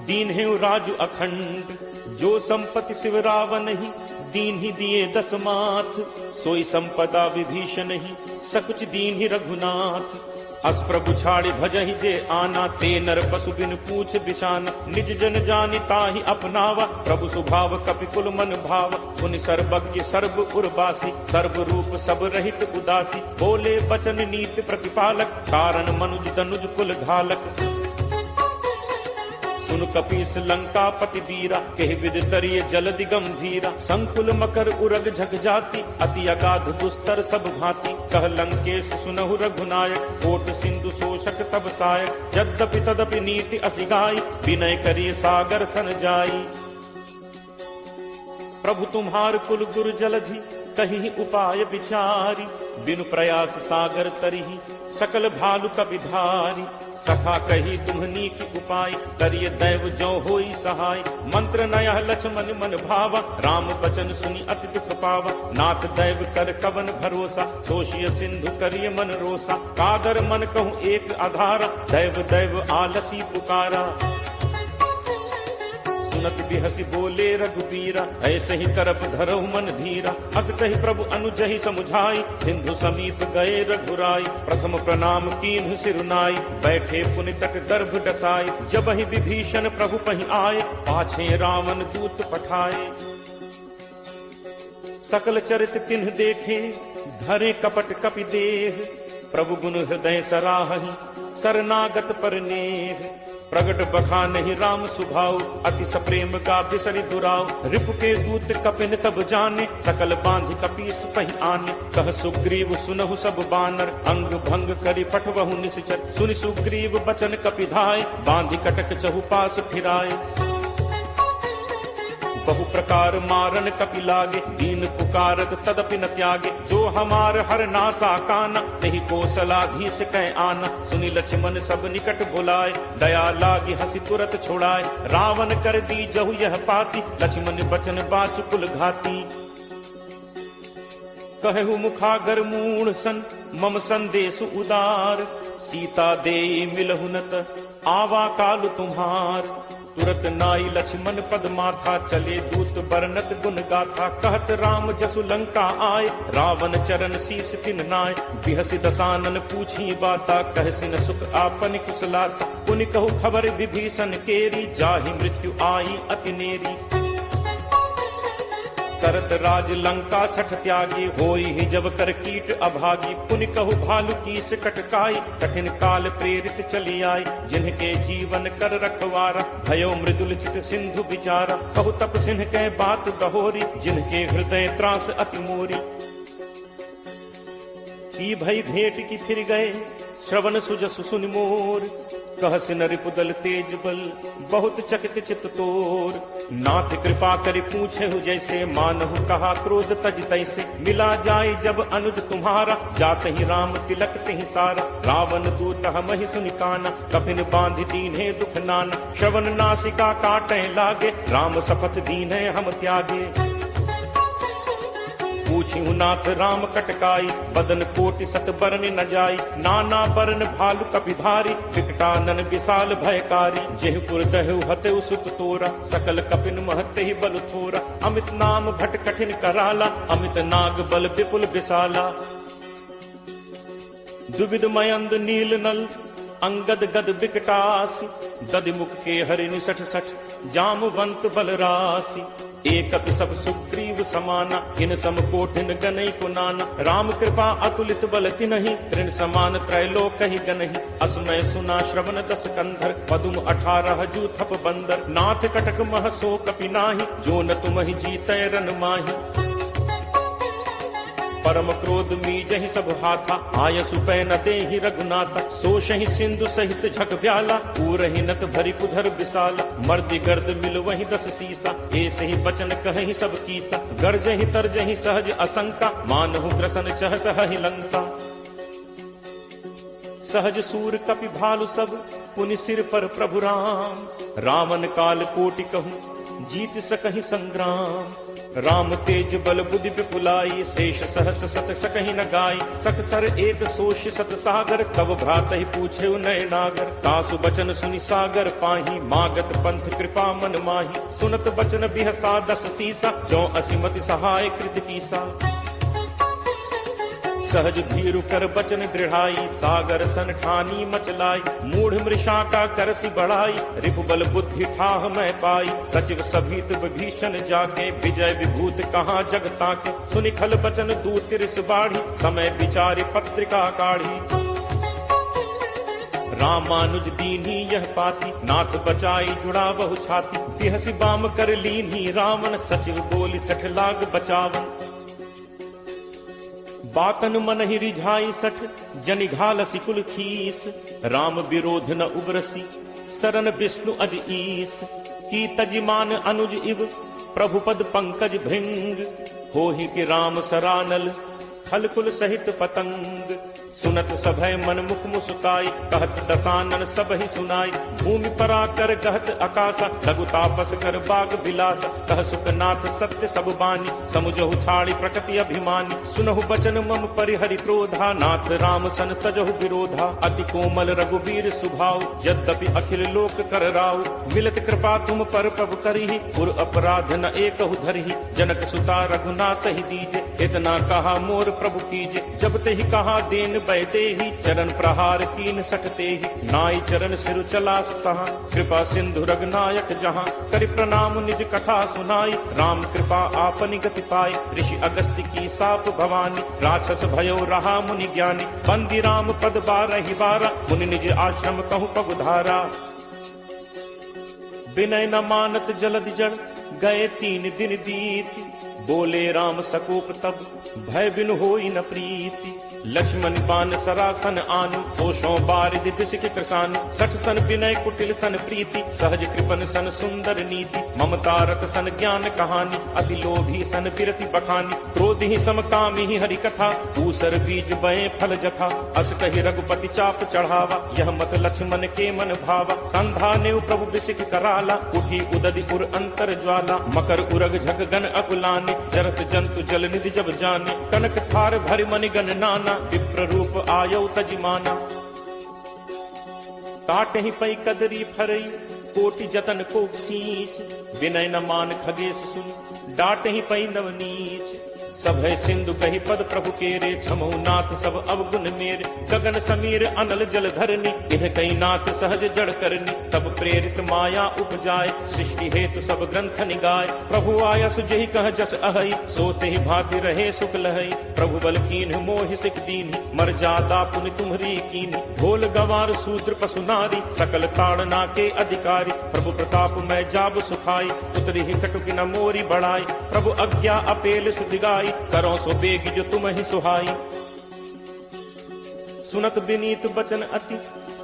दीन्हेउ राजु अखंड। जो संपत्ति शिव रावण ही, दीन ही दिए दस माथ। सोई संपदा विभीषण ही, सकुच दीन ही रघुनाथ। अस प्रभु छाड़ि भजहि जे आना, ते नर पशु बिन पूछ बिशाना। निज जन जानि ताहि अपनावा, प्रभु स्वभाव कपि कुल मन भाव। सुनि सर्वज्ञ सर्व उर्वासी, सर्व रूप सब रहित उदासी। बोले बचन नीति प्रतिपालक, कारण मनुज दनुज कुल घालक। सुन कपीस लंका पति वीरा, कहि विद तरिय जलदि गंभीरा। संकुल मकर उरग झग जाति, अति अगाध दुस्तर सब भांति। कह लंकेश सुनहु रघुनायक, कोट सिंधु शोषक तब सायक। यद्यपि तदपि नीति असि गाई, विनय करिय सागर सन जाई। प्रभु तुम्हार कुल गुरु जलधि, कहि उपाय विचारी। बिनु प्रयास सागर तरिहि, सकल भालु कपिधारी। सखा कही तुम्हनी की उपाय, करिय दैव जो होई सहाय। मंत्र नयह लक्ष्मण मन भावा, राम बचन सुनि अति दुख पावा। नाथ दैव कर कवन भरोसा, सोशिय सिंधु करिय मन रोसा। कादर मन कहूँ एक आधारा, दैव दैव आलसी पुकारा। सुनत बिहसी बोले रघुबीरा, ऐसे ही करप धरहु मन धीरा। अस कहि प्रभु अनुजहि समुझाई, सिंधु समीप गए रघुराई। प्रथम प्रणाम कीन्हु सिरुनाई, बैठे पुनि तक गर्भ डसाई। जब ही विभीषण प्रभु पहि आए, पाछे रावण दूत पठाए। सकल चरित तिन्ह देखे, धरे कपट कपि देह। प्रभु गुण हृदय सराहहि, शरणागत पर नेह। प्रगट बखानहि राम सुभाव, अति सप्रेम का बिसरि दुराव। रिपु के दूत कपिन तब जाने, सकल बांधि कपीस पहि आने। कह सुग्रीव सुनहु सब बानर, अंग भंग करि पठवहु निश्चर। सुनि सुग्रीव बचन कपिधाय, बांधि कटक चहुपास फिराए। बहु प्रकार मारन कपि लागे, दीन पुकारत तदपि न त्यागे। जो हमार हर नासा काना, तेहि कौशलाधीश कह आना। सुनि लक्ष्मण सब निकट बुलाए, दया लागी हंसी तुरत छुड़ाए। रावण कर दी जहु यह पाती, लक्ष्मण बचन बाच कुल घाती। कहु मुखागर मूढ़ सन, मम संदेश उदार। सीता देई मिलहु नत, आवा काल तुम्हार। तुरत नाई लक्ष्मण पद माथा, चले दूत बरनत गुण गाथा। कहत राम जसु लंका आए, रावण चरण शीस तिन नाय। बिहसि दसानन पूछी बाता, कहसिन सुख आपन कुशलाता। पुनि कहु खबर विभीषण केरी, जाहि मृत्यु आई अति नेरी। करत राज लंका सठ त्यागी, होई ही जब कर कीट अभागी। पुनि कहु भालु कीस कटकाई, कठिन काल प्रेरित चली आई। जिनके जीवन कर रखवारा, भयो मृदुल चित सिंधु विचारा। कहु तप सिंह कह बात बहोरी, जिनके हृदय त्रास अति मोरी। की भई भेंट की फिर गए, श्रवण सुजसु सुनि मोर, कहस नरिपुदल तेज बल, बहुत चकित चित तोर। नाथ कृपा करि पूछेहु जैसे, मानहु कहा क्रोध तज तैसे। मिला जाय जब अनुज तुम्हारा, जात ही राम तिलक तिहि सारा। रावण दूत हमहि सुनि काना, कफिन बांधि दीन्हे दुख नाना। श्रवण नासिका काटै लागे, राम शपथ दीन्हे हम त्यागे। पूछिहु नाथ राम कटकाई, बदन कोटि सत बरन न जाई। नाना बरन भालु कपिधारी, विकटानन विशाल भयकारी। जेहपुर दहु हतेउ सुत तोरा, सकल कपिन महते ही बल थोरा। अमित नाम भट कठिन कराला, अमित नाग बल विपुल विशाला। दुविध मयंद नील नल, अंगद गद विकटासी। दधिमुख के हरि निसठ सठ, जामवंत बलरासी। एकत सब सुग्रीव समाना, इन सम कोटिन गनई को नाना। राम कृपा अतुलित बल तिनहि, तृण समान त्रैलोक ही गनहि। असमय सुना श्रवण दस कंधर, पदुम 18 जू थप बंदर। नाथ कटक मह सो कपि नाही, जो न तुमहि जीतै रन माहि। परम क्रोध मीजहि सब हाथा, आयसु पै न देहि रघुनाथा। सोषहि सिंधु सहित झक ब्याला, पूरहि नत भरि कुधर विशाला। मर्दि गर्द मिल वहि 10 सीसा, ऐसे ही बचन कहहि सब कीसा। गर्जहि तरजहि सहज असंका, मानहु ग्रसन चहत हहि लंका। सहज सूर कपि भालु सब, पुनि सिर पर प्रभु राम। रावण काल कोटि कहूँ, जीत सकहि संग्राम। राम तेज बल बुद्धि विपुलाई, शेष सहस सत सकहि न गाई। सकसर एक सोष सत सागर, तब भ्रात ही पूछे नय नागर। तासु बचन सुनि सागर पाही, मागत पंथ कृपा मन माही। सुनत बचन बिहसा 10 सीसा, जो असिमति सहाय कृत कीसा। सहज भीरु कर बचन दृढ़ाई, सागर सन ठानी मचलाई। मूढ़ मृषा का करसी बढ़ाई, रिपुबल बुद्धि ठाह मैं पाई। सचिव सभीत विभीषण जाके, विजय विभूत कहाँ जग ताके। सुनि खल बचन दूत तिरस बाढ़ी, समय विचारि पत्रिका काढ़ी। रामानुज दीन्ही यह पाती, नाथ बचाई जुड़ा बहु छाती। बिहसी बाम कर लीन्ही रावण, सचिव बोली 60 लाग बचावन। बातन मन ही रिझाई 60, जनि घालसी कुल खीस। राम विरोध न उग्रसी, सरन विष्णु अज ईस। की तजिमान अनुज इव, प्रभुपद पंकज भृंग। होहि कि राम सरानल, खल कुल सहित पतंग। सुनत सभय मन मुख मुस्काई, कहत दसानन सब ही सुनाई। भूमि पराकर कहत आकाशा, लघु तापस कर बाग बिलासा। कह सुखनाथ सत्य सब बानी, समुझहु छाड़ी प्रकृति अभिमानी। सुनहु बचन मम परिहरि क्रोधा, नाथ राम सन तजहु विरोधा। अति कोमल रघुवीर सुभाव, यद्यपि अखिल लोक कर राव। मिलत कृपा तुम पर प्रभु करिहि, पुर अपराध न एकहु धरिहि। जनक सुता रघुनाथ ही दीजे, इतना कहा मोर प्रभु कीजे। जब ते ही कहा देन बैते ही, चरण प्रहार कीन सकते ही। नाई चरण सिर चला तहाँ, कृपा सिंधु रघुनायक जहाँ। करि प्रणाम निज कथा सुनाई, राम कृपा आपनि गति पाई। ऋषि अगस्त्य की साप भवानी, राक्षस भयो रहा मुनि ज्ञानी। बंदी राम पद 12 बारा, मुनि निज आश्रम कहूँ पगुधारा। विनय न मानत जलद जड़, गए 3 दिन बीत। बोले राम सकोप तब, भय बिनु होई न प्रीति। लक्ष्मण बान सरासन आनु, होशों बारिद बिसिक कृषानु। 60 सन विनय कुटिल सन प्रीति, सहज कृपन सन सुंदर नीति। ममता रत सन ज्ञान कहानी, अति लोभी सन बिरति बखानी। क्रोध ही समकामी ही हरि कथा, ऊसर बीज बए फल जथा। अस कहि रघुपति चाप चढ़ावा, यह मत लक्ष्मण के मन भावा। संधा नेउ प्रभु बिसिक कराला, उठी उदधि उर अंतर ज्वाला। मकर उरग झग गन अकुलाने, जरत जंतु जल निधि जब जाने। कनक थार भरि मनि गण नाना, विप्र रूप आयौ तजिमाना। काट ही पई कदरी फरई, कोटि जतन को सींच। विनय न मान खगेश सुन, डाट ही पई नवनीच। सभय सिंधु कही पद प्रभु केरे, क्षमो नाथ सब अवगुण मेरे। गगन समीर अनल जल धरनी, इह कई नाथ सहज जड़ करनी। तब प्रेरित माया उपजाए, सृष्टि हेतु सब ग्रंथ निगाय। प्रभु आया सुजहि कह जस अहई, सोते ही भांति रहे सुख लहई। प्रभु बल कीन्ह मोहि सिक दीन्हि, मर जादा पुनि तुम्हरी कीन्हि। ढोल गवार शूद्र पशु नारी, सकल ताड़ना के अधिकारी। प्रभु प्रताप मैं जाब सुखाई, उतरी ही कटुकी न मोरी बढ़ाई। प्रभु आज्ञा अपेल सुधिगाई, करो सो बेग जो तुम ही सुहाई। सुनत विनीत बचन अति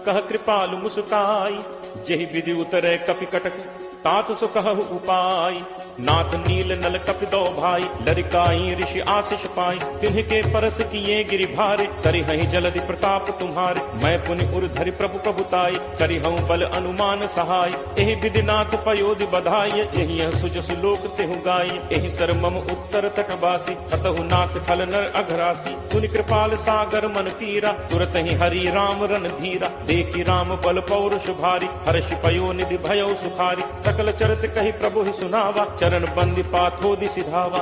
कह कृपालु मुस्काई, जेहि विधि उतरे कपि कटक तात सो कहु उपाय। नाथ नील नल कपि दो भाई, लरिकाई ऋषि आशीष पाई। तिन्ह परस किए गिरि भारे, करि हहि जलधि प्रताप तुम्हारे। मैं पुनि उर धरि प्रभु प्रभुताई, करि हूँ बल अनुमान सहाय। एहि विधि नाथ पयोधि बधाई, यही सुजसु लोक तेहु गाय। एहि सर मम उत्तर तटवासी, हतहु नाथ खल नर अघरासी। सुनि कृपाल सागर मन तीरा, तुरत ही हरि राम रन धीरा। देखी राम बल पौरुष भारी, हर्ष पयो निधि भयो सुखारी। सकल चरित कही प्रभु ही सुनावा, चरण बंदी पाथोदि सिधावा।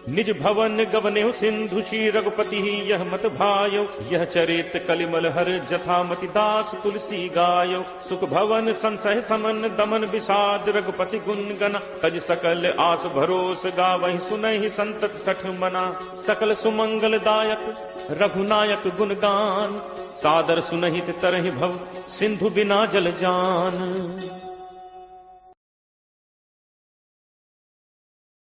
निज भवन गवने सिंधु श्री रघुपति ही यह मत भायो। यह चरित कलिमल हर जथामति दास तुलसी गायो। सुख भवन संसह समन दमन विषाद, रघुपति गुण गना। तज सकल आस भरोस गावहि, सुनहि संतत सठ मना। सकल सुमंगल दायक रघुनायक गुणगान, सादर सुनहित तरहि भव सिंधु बिना जल जान।